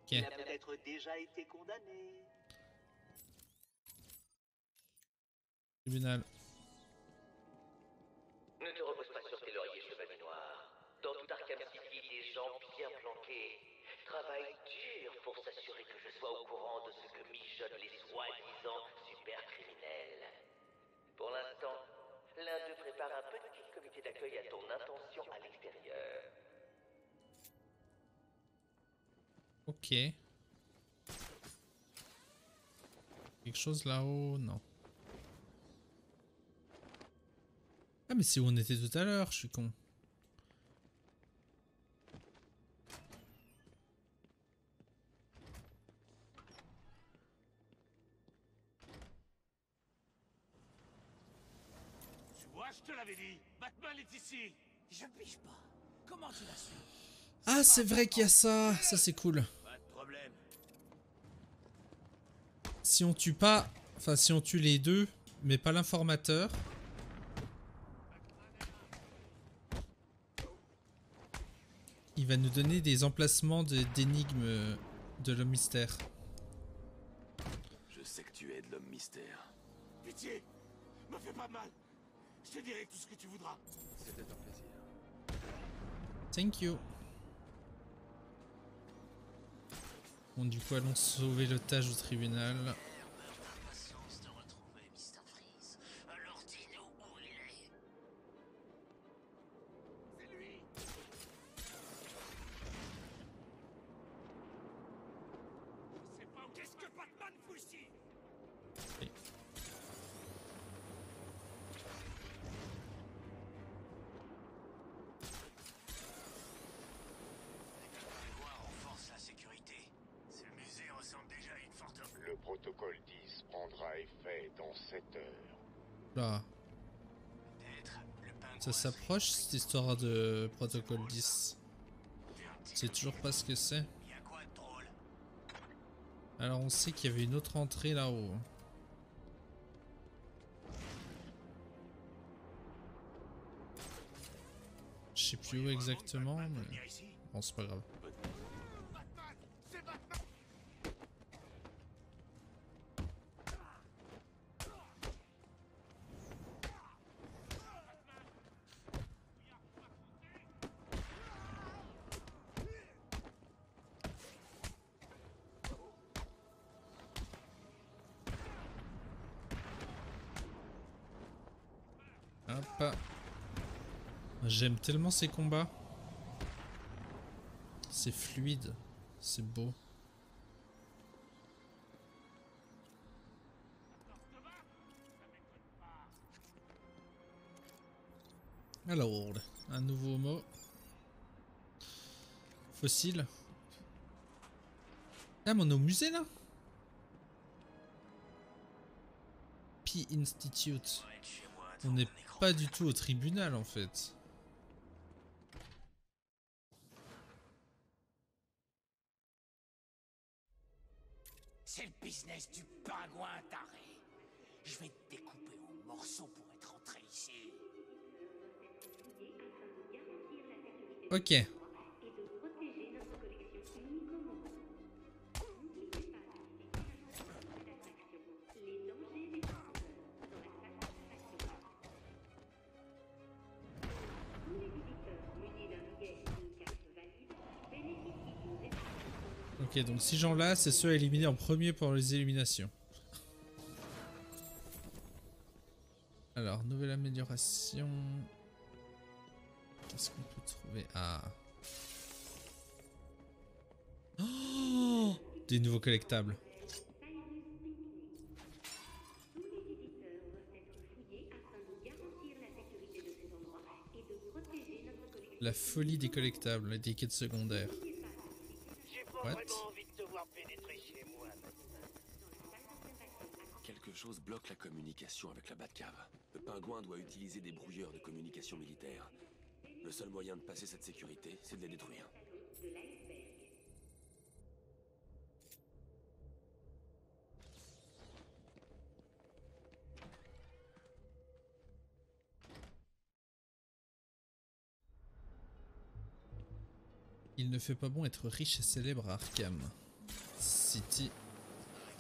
Ok. Il a peut-être déjà été condamné. Tribunal. Ne te repose pas sur tes lauriers, chevalier noir. Dans tout Arkham City, des gens bien planqués travaillent dur pour s'assurer que je sois au courant de ce que mijotent les soi-disant super-criminels. Pour l'instant, l'un d'eux prépare un petit comité d'accueil à ton intention à l'extérieur. Ok. Quelque chose là-haut? Non. Ah mais c'est où on était tout à l'heure, je suis con. Tu vois, je te l'avais dit. Batman est ici. Je pige pas. Comment tu l'as su? Ah c'est vrai qu'il y a ça. Ça c'est cool. Pas de problème. Si on tue pas... Enfin si on tue les deux, mais pas l'informateur... Il va nous donner des emplacements d'énigmes de l'homme mystère. Je sais que tu aides l'homme mystère. Pitié, me fais pas mal. Je te dirai tout ce que tu voudras. C'était un plaisir. Thank you. Bon du coup allons sauver l'otage au tribunal. Impatience de retrouver Mr. Freeze. Alors dis-nous où il est. C'est lui. Je sais pas où... Qu'est-ce que Batman fout ici? Renforce la sécurité. Ce musée ressemble déjà à une forteresse. Le protocole 10 prendra effet dans 7 heures. Là. Ça s'approche cette histoire de protocole 10. C'est toujours pas ce que c'est. Alors on sait qu'il y avait une autre entrée là-haut. Je sais plus où exactement, mais bon c'est pas grave. Hop. J'aime tellement ces combats. C'est fluide. C'est beau. Alors, un nouveau mot. Fossile. Ah, mais on est au musée là? P Institute. On n'est pas du tout au tribunal en fait. C'est le business du pingouin taré. Je vais te découper en morceaux pour être rentré ici. Ok. Ok, donc ces gens-là, c'est ceux éliminés en premier pour les éliminations. Alors, nouvelle amélioration. Qu'est-ce qu'on peut trouver? Ah. Oh, des nouveaux collectables. La folie des collectables, des quêtes secondaires. What? Quelque chose bloque la communication avec la Batcave. Le pingouin doit utiliser des brouilleurs de communication militaire. Le seul moyen de passer cette sécurité, c'est de les détruire. Il ne fait pas bon être riche et célèbre à Arkham City.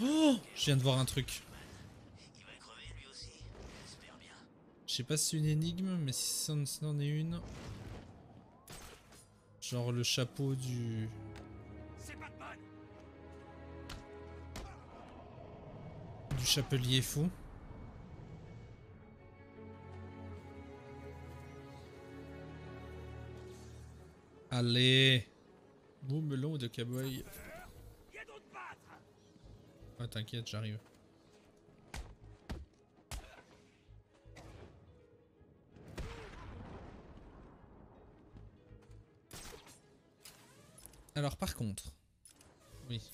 Oh, je viens de voir un truc. Je sais pas si c'est une énigme, mais si c'en est une. Genre le chapeau du... du chapelier fou. Allez. Beau melon de cowboy. Ah, t'inquiète, j'arrive. Alors par contre, oui.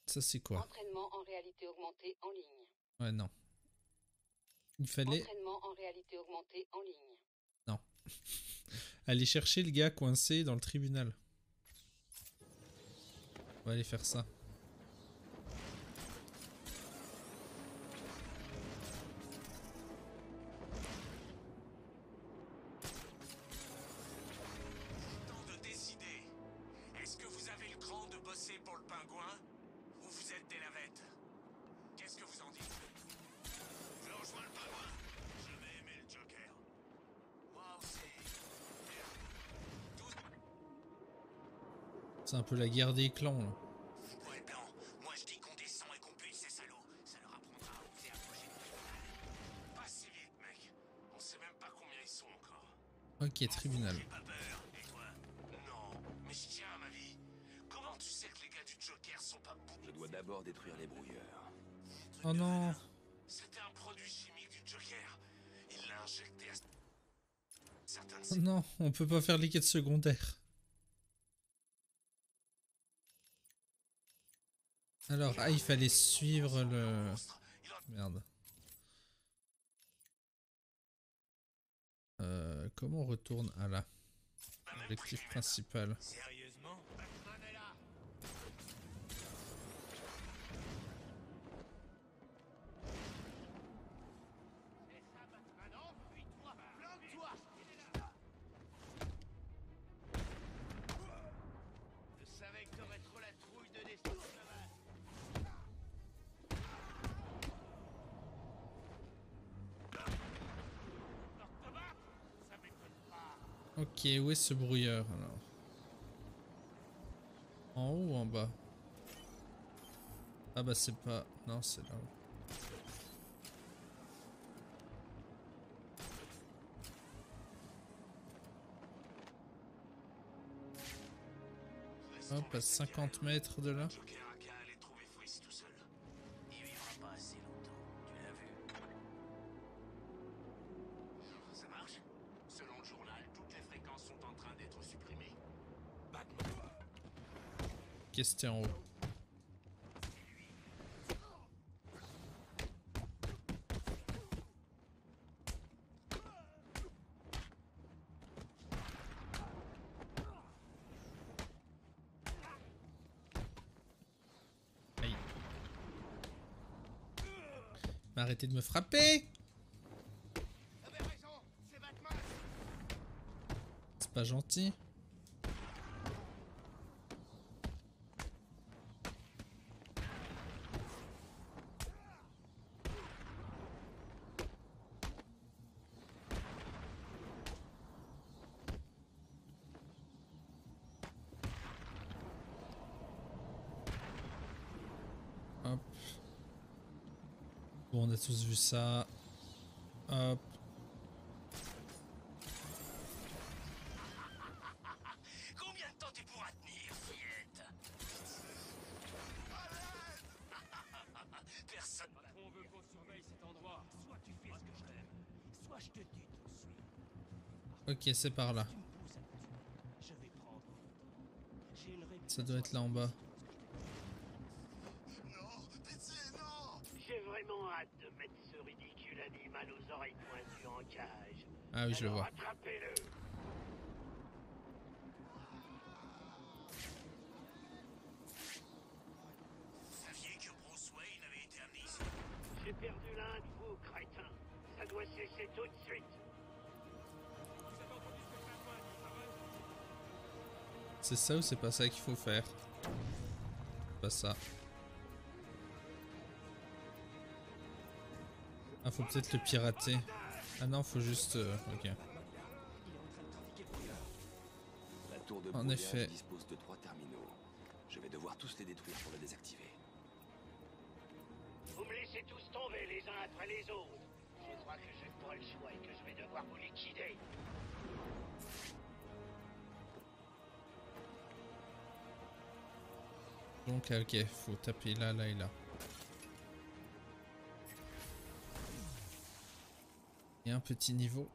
Ça c'est quoi? Entraînement en réalité augmentée en ligne. Ouais, non. Il fallait... Entraînement en réalité augmentée en ligne. Non. Aller chercher le gars coincé dans le tribunal. On va aller faire ça. Temps de décider. Est-ce que vous avez le cran de bosser pour le pingouin ou vous êtes des lavettes? Qu'est-ce que vous en dites? Je rejoins le pingouin. Je vais aimer le Joker. Moi aussi. C'est un peu la guerre des clans là. Ouais, Blanc. Moi je dis qu'on descend et qu'on bute ces salauds. Ça leur apprendra à oser approcher le tribunal. Pas si vite, mec. On sait même pas combien ils sont encore. Ok, tribunal. J'ai pas peur. Et toi? Non, mais je tiens à ma vie. Comment tu sais que les gars du Joker sont pas boucles? Je dois d'abord détruire les brouilleurs. Oh non. C'était un produit chimique du Joker. Il l'a injecté à certaines... Oh non, on peut pas faire les quêtes secondaires. Alors, ah, il fallait suivre le... Merde. Comment on retourne à là? Objectif principal. Sérieusement? Batman est là. C'est ça, Batman, enfuis-toi, planque-toi. Je savais que t'aurais trop la trouille de descendre là-bas. Ok, où est ce brouilleur alors? En haut ou en bas? Ah bah c'est pas... Non, c'est là-haut. Hop, à 50 mètres de là. Joker a qu'à aller trouver Freeze tout seul. Il vivra pas assez longtemps, tu l'as vu. Ça marche? Selon le journal, toutes les fréquences sont en train d'être supprimées. Batman. Ok, c'était en haut. Aïe. Mais arrêtez de me frapper! C'est pas gentil. Hop. Bon, on a tous vu ça. Hop. Combien de temps tu pourras tenir, fillette? Personne ne On veut qu'on surveille cet endroit. Soit tu fais ce que je t'aime, soit je te tue tout de suite. Ok, c'est par là. Tu me pousses à le tuer. Je vais prendre mon temps. J'ai une Ça doit être là en bas. J'ai vraiment hâte de mettre ce ridicule animal aux oreilles pointues en cage. Ah oui, je le Alors vois. attrapez-le. Vous saviez que Bruce Wayne avait été amené ici? J'ai perdu l'un de vous, crétin. Ça doit cesser tout de suite. C'est ça ou c'est pas ça qu'il faut faire? Pas ça. Ah, faut peut-être le pirater. Ah non, faut juste... ok. La tour de En brouillage effet. dispose de 3 terminaux. Je vais devoir tous les détruire pour la désactiver. Vous me laissez tous tomber les uns après les autres. Je crois que j'ai pas le choix et que je vais devoir vous liquider. Donc, ok, faut taper là, là et là. Et un petit niveau.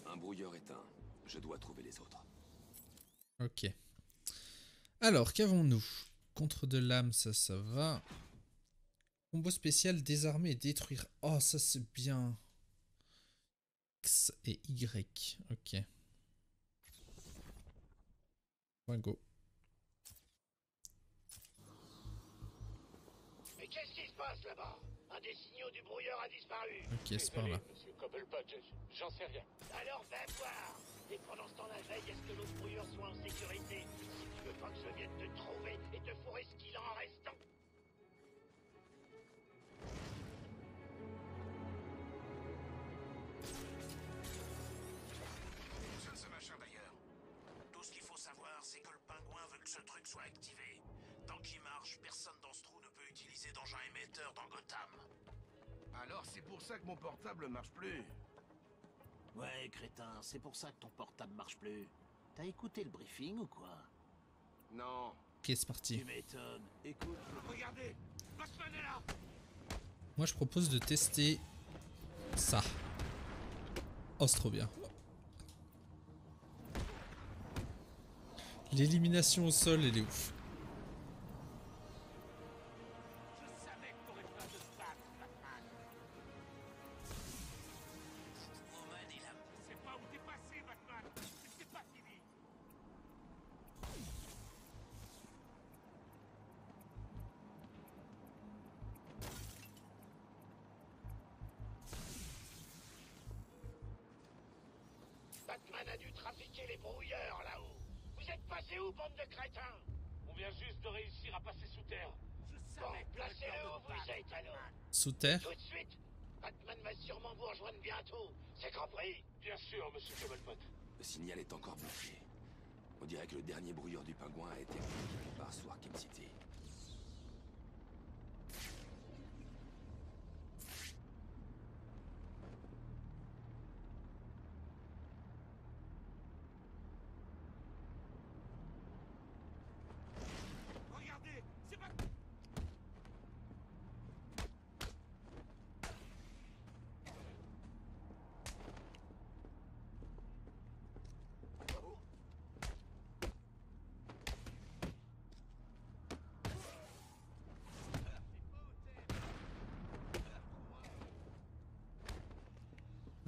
Un brouilleur éteint. Je dois trouver les autres. Ok. Alors, qu'avons-nous? Contre de l'âme, ça va. Combo spécial, désarmer et détruire. Oh, ça c'est bien. X et Y. Ok. Ouais, go. Mais qu'est-ce qui se passe là-bas? Un des signaux du brouilleur a disparu. Ok, c'est par là. Monsieur Cobblepot, j'en sais rien. Alors va voir. Et pendant ce temps-là, veille à ce que l'autre brouilleur soit en sécurité. Si tu veux pas que je vienne te trouver et te fourrer ce qu'il en reste. Fonctionne ce machin d'ailleurs. Tout ce qu'il faut savoir, c'est que le pingouin veut que ce truc soit activé. Tant qu'il marche, personne dans ce trou ne peut utiliser d'engin émetteur dans Gotham. Alors c'est pour ça que mon portable marche plus. Ouais, crétin, c'est pour ça que ton portable marche plus. T'as écouté le briefing ou quoi? Non. Ok, c'est parti. Tu m'étonnes. Écoute. Regardez, Batman est là. Moi, je propose de tester ça. Oh, c'est trop bien. L'élimination au sol, elle est ouf. Je savais que t'aurais pas de se battre, Batman. Woman est là. Je sais pas où t'es passé, Batman. Mais c'est pas fini. Batman a dû trafiquer les brouilleurs là-haut. Vous êtes passé où, bande de crétins? On vient juste de réussir à passer sous terre. Bon, placez-le où vous êtes alors. Sous terre. Tout de suite. Batman va sûrement vous rejoindre bientôt. C'est compris? Bien sûr, monsieur Cobblepot. Le signal est encore bloqué. On dirait que le dernier brouilleur du pingouin a été récupéré par Arkham City.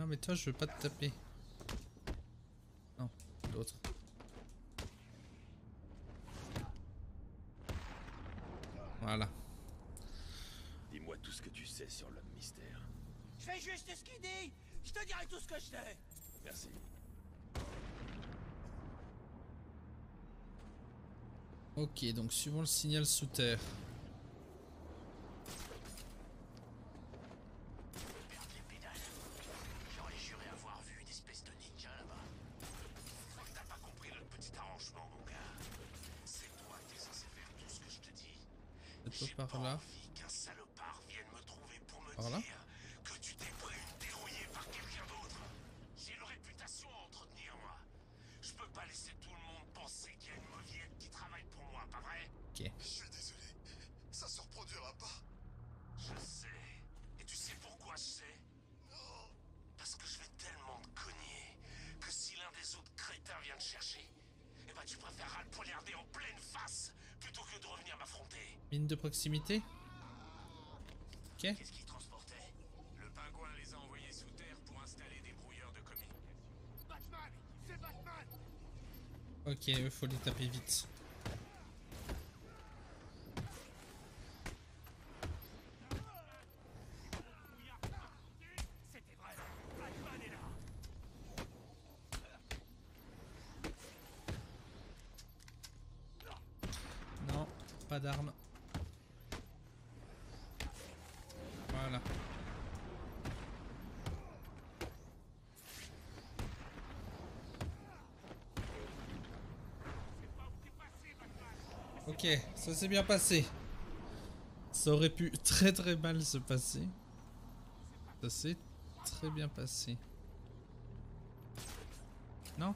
mais toi, je veux pas te taper. Non, l'autre. Voilà. Dis-moi tout ce que tu sais sur l'homme mystère. Je fais juste ce qu'il dit. Je te dirai tout ce que je sais. Merci. Ok, donc suivons le signal sous terre. Perdre les pédales. J'aurais juré avoir vu une espèce de ninja là-bas. T'as pas compris le petit arrangement, mon gars. C'est toi qui es censé faire tout ce que je te dis. C'est pas par là. Envie qu'un salopard vienne me trouver pour me Par là. dire que tu t'es pris une dérouillée par quelqu'un d'autre. J'ai une réputation à entretenir, moi. Je peux pas laisser tout le monde penser qu'il y a une mauviette qui travaille pour moi, pas vrai? Ok. Je suis désolé. Ça se reproduira pas. Je sais. Et tu sais pourquoi je sais? Non. Parce que je vais tellement te cogner que si l'un des autres crétins vient te chercher, eh ben tu préféreras le poignarder en pleine face plutôt que de revenir m'affronter. Mine de proximité. Ok. Qu'est-ce qu'ils transportaient? Le pingouin les a envoyés sous terre pour installer des brouilleurs de communication. Batman, c'est Batman. Ok, il faut les taper vite. C'était vrai. Batman est là. Non, pas d'armes. Voilà. Ok, ça s'est bien passé. Ça aurait pu très mal se passer. Ça s'est très bien passé. Non?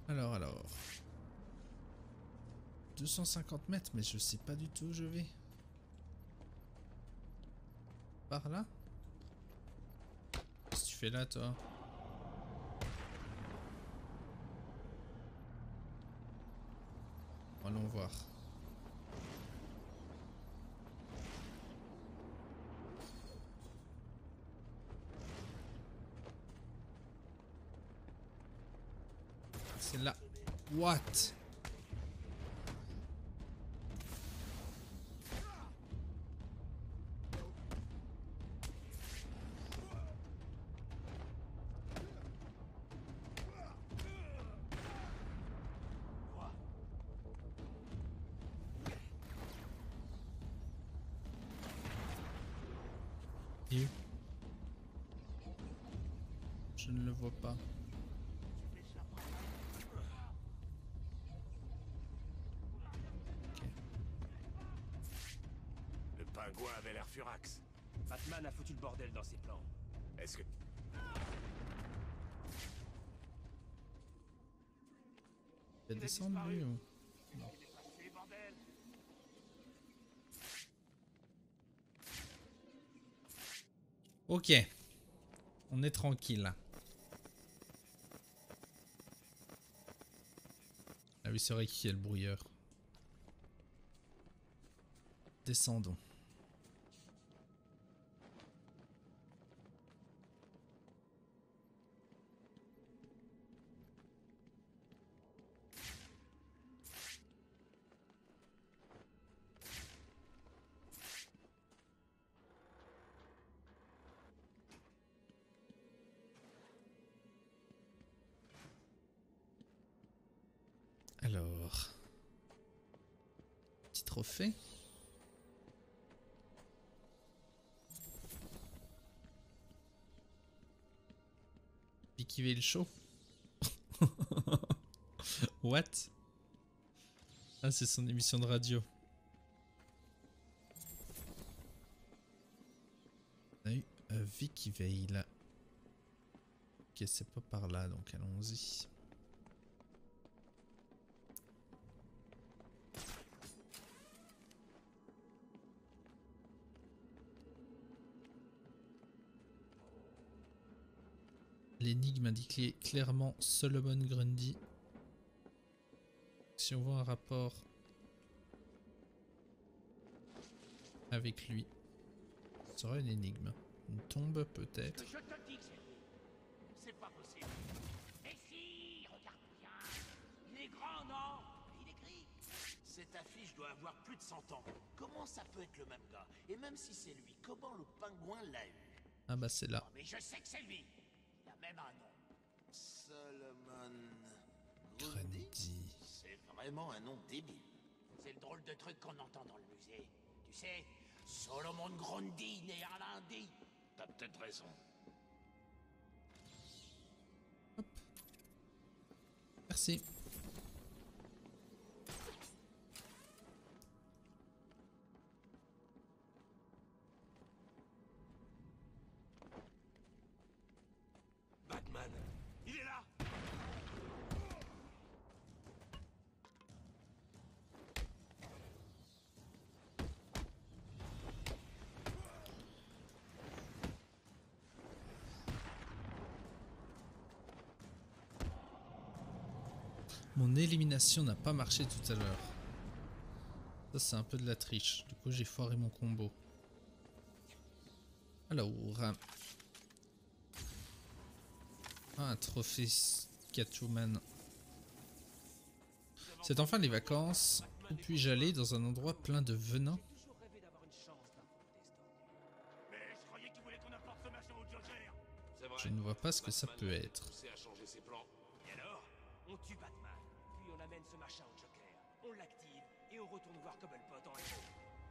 Alors. 250 mètres, mais je sais pas du tout où je vais. Par là? Qu'est-ce que tu fais là, toi? Allons voir. C'est là. What? Et où? Je ne le vois pas. Le pingouin avait l'air furax. Batman a foutu le bordel dans ses plans. Est-ce que... Il a descendu ou... Non. Ok. On est tranquille. Ah oui, c'est vrai qu'il y a le brouilleur. Descendons. Alors, petit trophée. Vickyville Show. What? Ah, c'est son émission de radio. On a eu Vickyville. Ok, c'est pas par là, donc allons-y. L'énigme indiquait clairement Solomon Grundy. Si on voit un rapport avec lui. Ça sera une énigme. Une tombe peut-être. Je te dis que c'est pas possible. Et si, regarde bien. Il est grand, non? Il est gris. Cette affiche doit avoir plus de 100 ans. Comment ça peut être le même gars? Et même si c'est lui, comment le pingouin l'a eu? Ah bah c'est là. Oh, mais je sais que c'est lui. Il a même un nom. Solomon Grundy. C'est vraiment un nom débile. C'est le drôle de truc qu'on entend dans le musée. Tu sais, Solomon Grundy, né un lundi. T'as peut-être raison. Merci. Batman, il est là. Mon élimination n'a pas marché tout à l'heure. Ça c'est un peu de la triche. Du coup j'ai foiré mon combo. Alors... Ah, un trophée Catwoman. C'est enfin les vacances. Où puis-je aller dans un endroit plein de venin? Je ne vois pas ce que ça peut être. Et alors, on tue Batman, puis on amène ce machin au Joker. On l'active et on retourne voir Cobblepot en héros.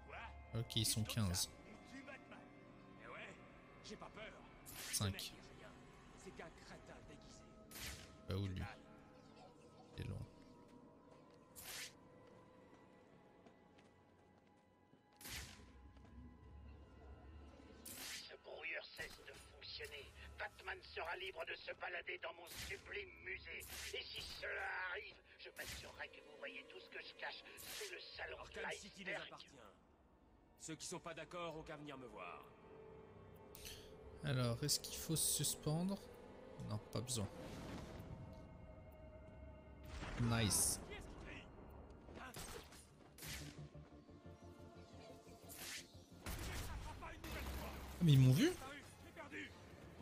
Quoi? Ok, ils sont 15. On tue Batman. Eh ouais, j'ai pas peur. 5. C'est qu'un crétin déguisé. Pas où lui. C'est long. Ce brouilleur cesse de fonctionner. Batman sera libre de se balader dans mon sublime musée. Et si cela arrive, je m'assurerai que vous voyez tout ce que je cache sous le salon de Arkham City les l'iceberg. appartient. Ceux qui sont pas d'accord ont qu'à venir me voir. Alors, est-ce qu'il faut se suspendre? Non, pas besoin. Nice. Ah, mais ils m'ont vu?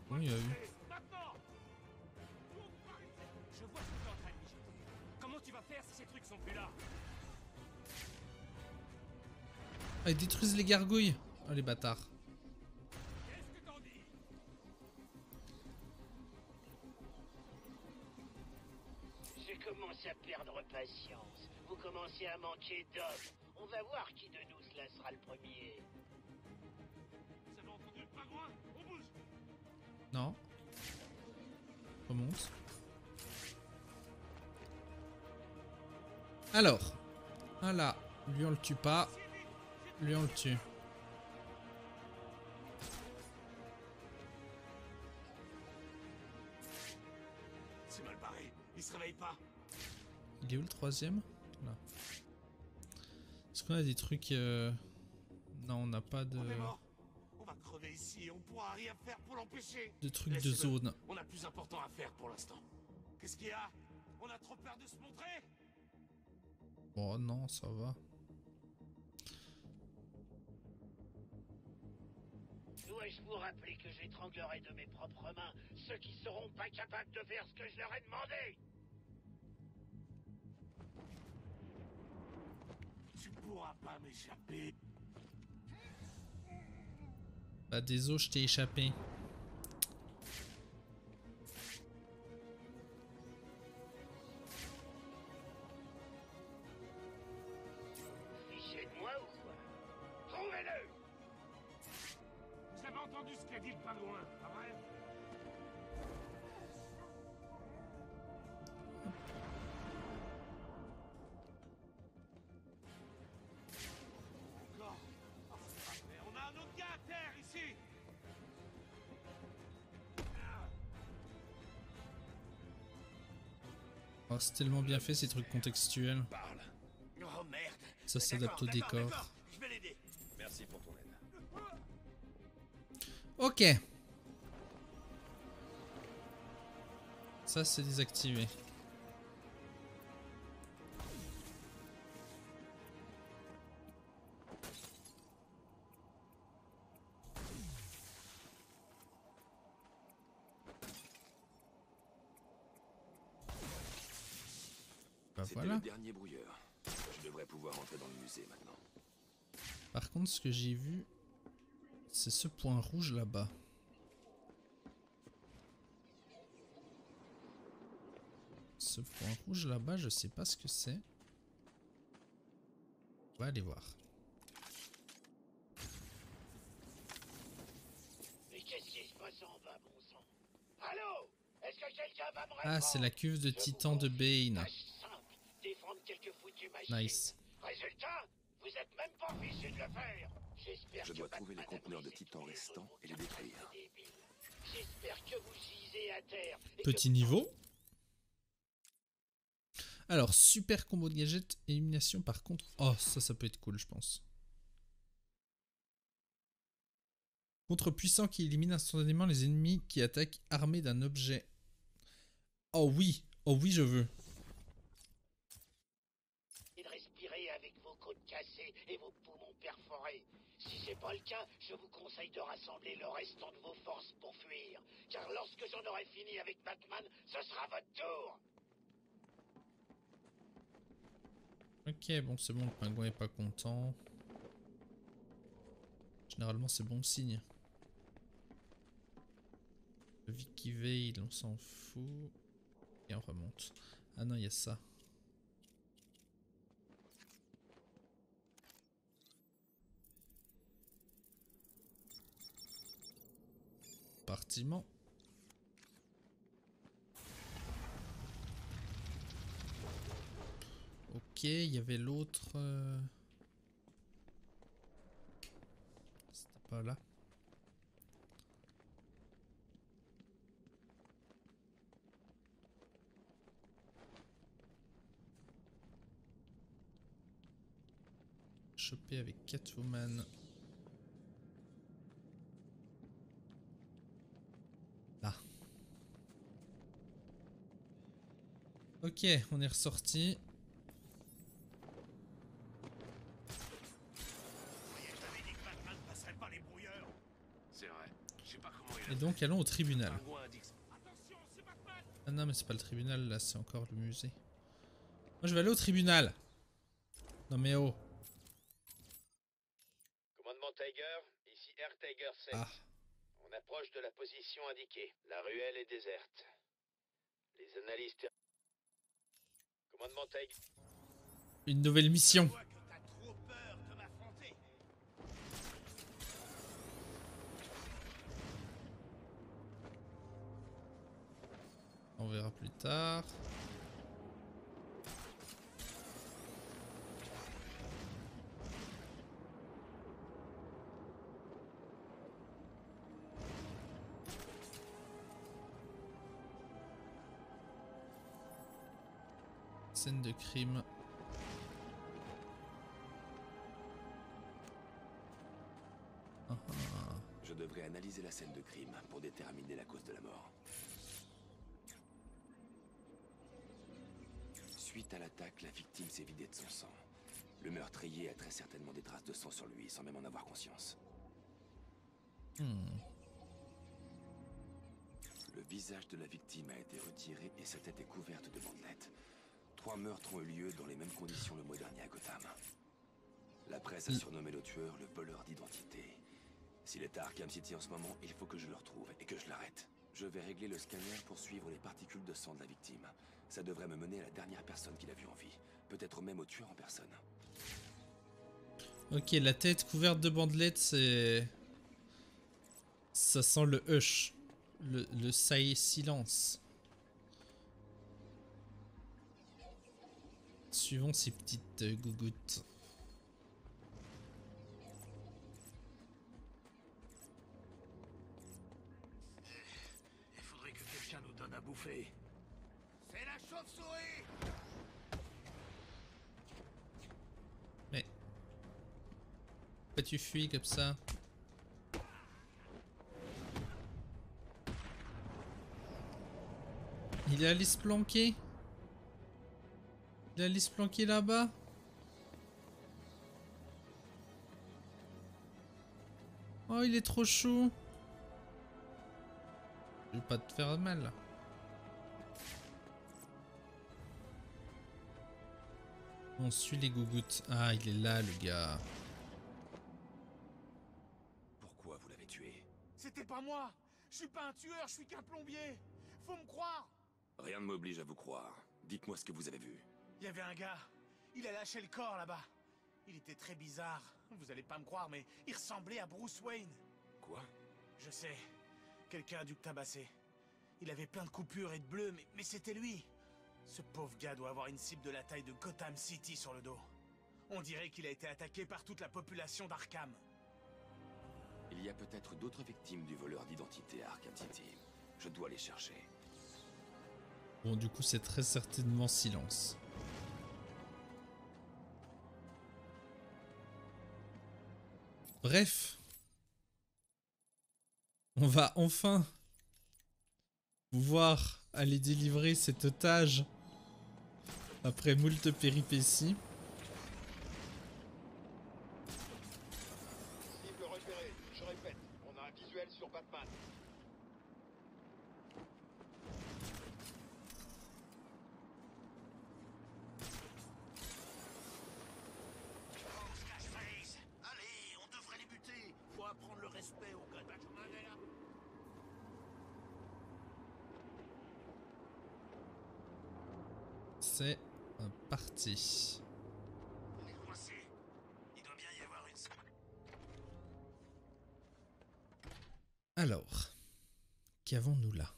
Oui, il a vu. Je vois ce que tu es en train de mijoter. Comment tu vas faire si ces trucs sont plus là? Ah, ils détruisent les gargouilles. Oh, les bâtards. Qu'est-ce que t'en dis? J'ai commencé à perdre patience. Vous commencez à manquer d'hommes. On va voir qui de nous cela sera le premier. Vous avez entendu le pingouin? On bouge. Non. Remonte. Alors. Ah là. Lui on le tue pas. Lui on le tue. C'est mal barré. Il se réveille pas. Il est où le troisième? Là. Est-ce qu'on a des trucs... Non, on n'a pas de... On est mort. On va crever ici et on pourra rien faire pour l'empêcher. De trucs de Laissez-le. zone. On a plus important à faire pour l'instant. Qu'est-ce qu'il y a? On a trop peur de se montrer? Oh non, ça va. Dois-je vous rappeler que j'étranglerai de mes propres mains ceux qui seront pas capables de faire ce que je leur ai demandé? Tu pourras pas m'échapper. Bah désolé, je t'ai échappé. Fichez de moi ou quoi? Trouvez-le! Vous avez entendu ce qu'a dit le pingouin, pas vrai? Encore? Oh, c'est pas vrai. On a un autre gars à terre ici! Oh, c'est tellement bien fait ces trucs contextuels. Parle. Oh merde! Ça s'adapte au décor. Je vais l'aider. Merci pour ton aide. Ok. Ça c'est désactivé. C'était voilà. le dernier brouilleur. Je devrais pouvoir entrer dans le musée maintenant. Par contre, ce que j'ai vu, c'est ce point rouge là-bas. Ce point rouge là-bas, je sais pas ce que c'est. On va aller voir. Mais qu'est-ce qui se passe en bas, bon sang? Allô? Est-ce que quelqu'un va me répondre? Ah, c'est la cuve de titan de Bane. Simple, défendre quelques foutus machines. Nice. Résultat, vous êtes même pas fichu de le faire. J'espère Je que dois Batman trouver les a conteneurs de brisé titan tous les restants autres et les détruire. débiles. J'espère que vous gisez à terre. Et Petit niveau. Alors, super combo de gadget, élimination par contre. Oh, ça peut être cool, je pense. Contre puissant qui élimine instantanément les ennemis qui attaquent armés d'un objet. Oh oui, je veux. Et de respirer avec vos côtes cassées et vos poumons perforés. Si c'est pas le cas, je vous conseille de rassembler le restant de vos forces pour fuir. Car lorsque j'en aurai fini avec Batman, ce sera votre tour. Ok, bon, c'est bon, le pingouin est pas content. Généralement, c'est bon signe. Vicky Vale, on s'en fout. Et on remonte. Ah non, il y a ça. Compartiment. Ok, il y avait l'autre. C'était pas là. Choper avec Catwoman. Là. Ok, on est ressorti. Et donc allons au tribunal. Ah non mais c'est pas le tribunal là, c'est encore le musée. Moi je vais aller au tribunal. Non mais oh. Commandement Tiger, ici Air Tiger 7. Ah. On approche de la position indiquée. La ruelle est déserte. Les analystes... Commandement Tiger... Une nouvelle mission. On verra plus tard. Scène de crime. Je devrais analyser la scène de crime pour déterminer la cause de la mort. Suite à l'attaque, la victime s'est vidée de son sang. Le meurtrier a très certainement des traces de sang sur lui sans même en avoir conscience. Le visage de la victime a été retiré et sa tête est couverte de bandelettes. 3 meurtres ont eu lieu dans les mêmes conditions le mois dernier à Gotham. La presse a surnommé le tueur le voleur d'identité. S'il est à Arkham City en ce moment, il faut que je le retrouve et que je l'arrête. Je vais régler le scanner pour suivre les particules de sang de la victime. Ça devrait me mener à la dernière personne qu'il a vue en vie. Peut-être même au tueur en personne. Ok, la tête couverte de bandelettes, c'est... Ça sent le hush. Le silence. Suivons ces petites gougouttes. Il faudrait que quelqu'un nous donne à bouffer. C'est la chauve-souris! Mais... Pourquoi tu fuis comme ça? Il est allé se planquer? Il est allé se planquer là-bas? Oh, il est trop chou. Je vais pas te faire mal. On suit les gougouttes. Ah, il est là, le gars. Pourquoi vous l'avez tué? C'était pas moi. Je suis pas un tueur, je suis qu'un plombier. Faut me croire. Rien ne m'oblige à vous croire. Dites-moi ce que vous avez vu. Il y avait un gars. Il a lâché le corps là-bas. Il était très bizarre. Vous allez pas me croire, mais il ressemblait à Bruce Wayne. Quoi? Je sais. Quelqu'un a dû le tabasser. Il avait plein de coupures et de bleus, mais c'était lui. Ce pauvre gars doit avoir une cible de la taille de Gotham City sur le dos. On dirait qu'il a été attaqué par toute la population d'Arkham. Il y a peut-être d'autres victimes du voleur d'identité à Arkham City. Je dois les chercher. Bon, du coup, c'est très certainement silence. Bref. On va enfin pouvoir aller délivrer cet otage après moult péripéties. Cible repérée. Je répète, on a un visuel sur Batman. Allez, on devrait les buter. Faut apprendre le respect au gars de Batman est là. C'est parti. On est coincé. Il doit bien y avoir une... Alors, qu'avons-nous là?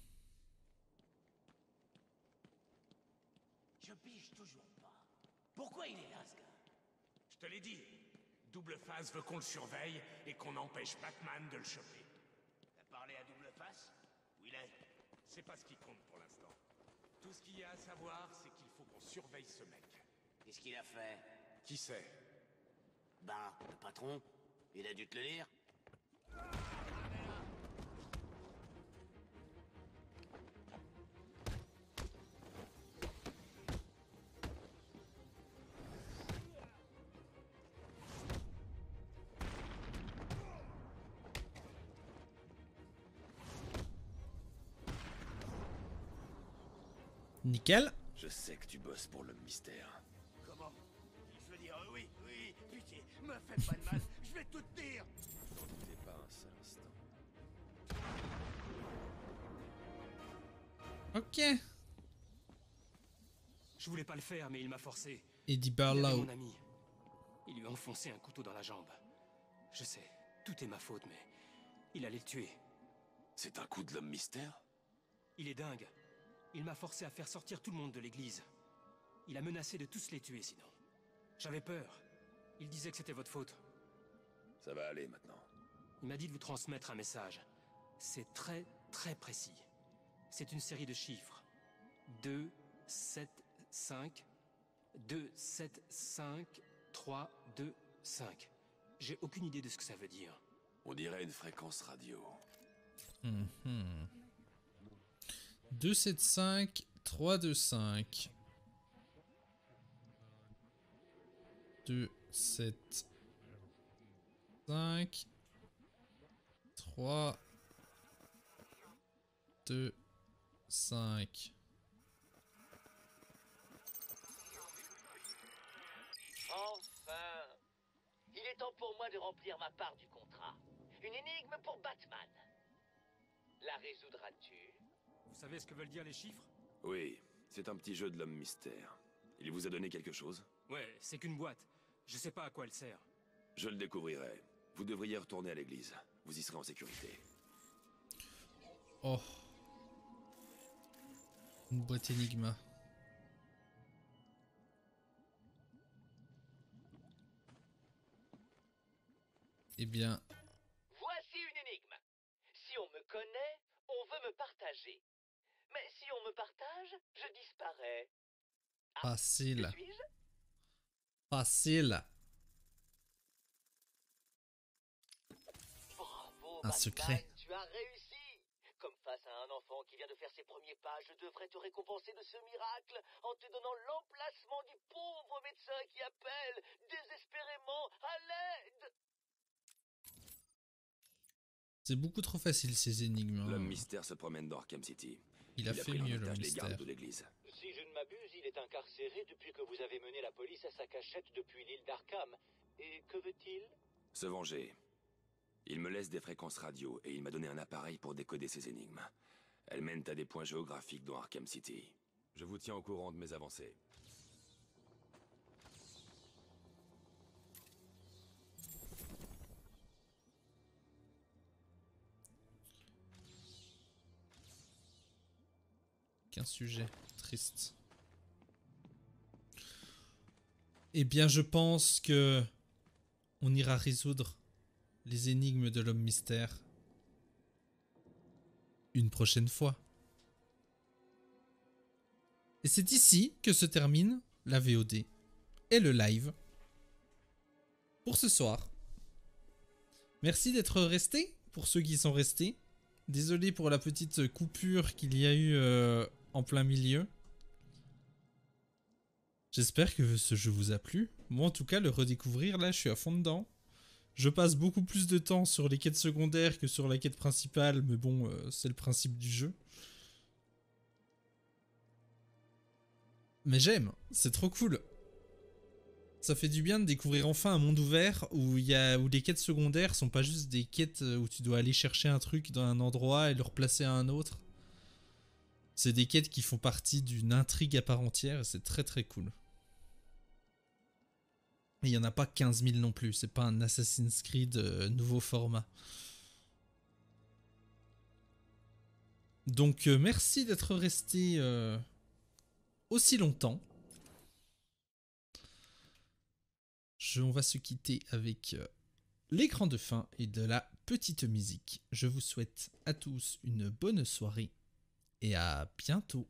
Je pige toujours pas. Pourquoi il est là, ce gars? Je te l'ai dit. Double Face veut qu'on le surveille et qu'on empêche Batman de le choper. T'as parlé à Double Face? Où il est? C'est pas ce qui compte pour l'instant. Tout ce qu'il y a à savoir, c'est qu'il faut qu'on surveille ce mec. Qu'est-ce qu'il a fait? Qui sait? Ben, le patron, il a dû te le dire. Nickel. Je sais que tu bosses pour l'homme mystère. Comment? Je veux dire, oui, pitié, me fais pas de mal, je vais tout te dire. N'en doutez pas un seul instant. Ok. Je voulais pas le faire, mais il m'a forcé. Eddie Il avait Barlow. mon ami. Il lui a enfoncé un couteau dans la jambe. Je sais, tout est ma faute, mais il allait le tuer. C'est un coup de l'homme mystère? Il est dingue. Il m'a forcé à faire sortir tout le monde de l'église. Il a menacé de tous les tuer, sinon. J'avais peur. Il disait que c'était votre faute. Ça va aller maintenant. Il m'a dit de vous transmettre un message. C'est très, très précis. C'est une série de chiffres. 2, 7, 5... 2, 7, 5, 3, 2, 5. J'ai aucune idée de ce que ça veut dire. On dirait une fréquence radio. 275 325 2 7 5 3 2 5. Enfin! Il est temps pour moi de remplir ma part du contrat. Une énigme pour Batman. La résoudras-tu? Vous savez ce que veulent dire les chiffres? Oui, c'est un petit jeu de l'homme mystère. Il vous a donné quelque chose? Ouais, c'est qu'une boîte. Je sais pas à quoi elle sert. Je le découvrirai. Vous devriez retourner à l'église. Vous y serez en sécurité. Oh. Une boîte Enigma. Eh bien... Voici une énigme. Si on me connaît, on veut me partager. Mais si on me partage, je disparais. Facile. Que suis-je? Facile. Bravo, Un Batman, secret. tu as réussi. Comme face à un enfant qui vient de faire ses premiers pas, je devrais te récompenser de ce miracle en te donnant l'emplacement du pauvre médecin qui appelle désespérément à l'aide. C'est beaucoup trop facile ces énigmes. L'homme mystère se promène dans Arkham City. Il a fait pris en mieux, l'homme otage les mystère. gardes de l'église. Si je ne m'abuse, m'abuse, il est incarcéré depuis que vous avez mené la police à sa cachette depuis l'île d'Arkham. Et que veut-il? Se venger. Il me laisse des fréquences radio et il m'a donné un appareil pour décoder ces énigmes. Elles mènent à des points géographiques dans Arkham City. Je vous tiens au courant de mes avancées. Qu'un sujet triste. Eh bien, je pense que on ira résoudre les énigmes de l'homme mystère une prochaine fois. Et c'est ici que se termine la VOD et le live pour ce soir. Merci d'être restés pour ceux qui sont restés. Désolé pour la petite coupure qu'il y a eu en plein milieu. J'espère que ce jeu vous a plu. Moi en tout cas, le redécouvrir là, je suis à fond dedans. Je passe beaucoup plus de temps sur les quêtes secondaires que sur la quête principale, mais bon, c'est le principe du jeu. Mais j'aime, c'est trop cool. Ça fait du bien de découvrir enfin un monde ouvert où les quêtes secondaires sont pas juste des quêtes où tu dois aller chercher un truc dans un endroit et le replacer à un autre. C'est des quêtes qui font partie d'une intrigue à part entière et c'est très très cool. Et il n'y en a pas 15 000 non plus, c'est pas un Assassin's Creed nouveau format. Donc merci d'être resté aussi longtemps. On va se quitter avec l'écran de fin et de la petite musique. Je vous souhaite à tous une bonne soirée et à bientôt.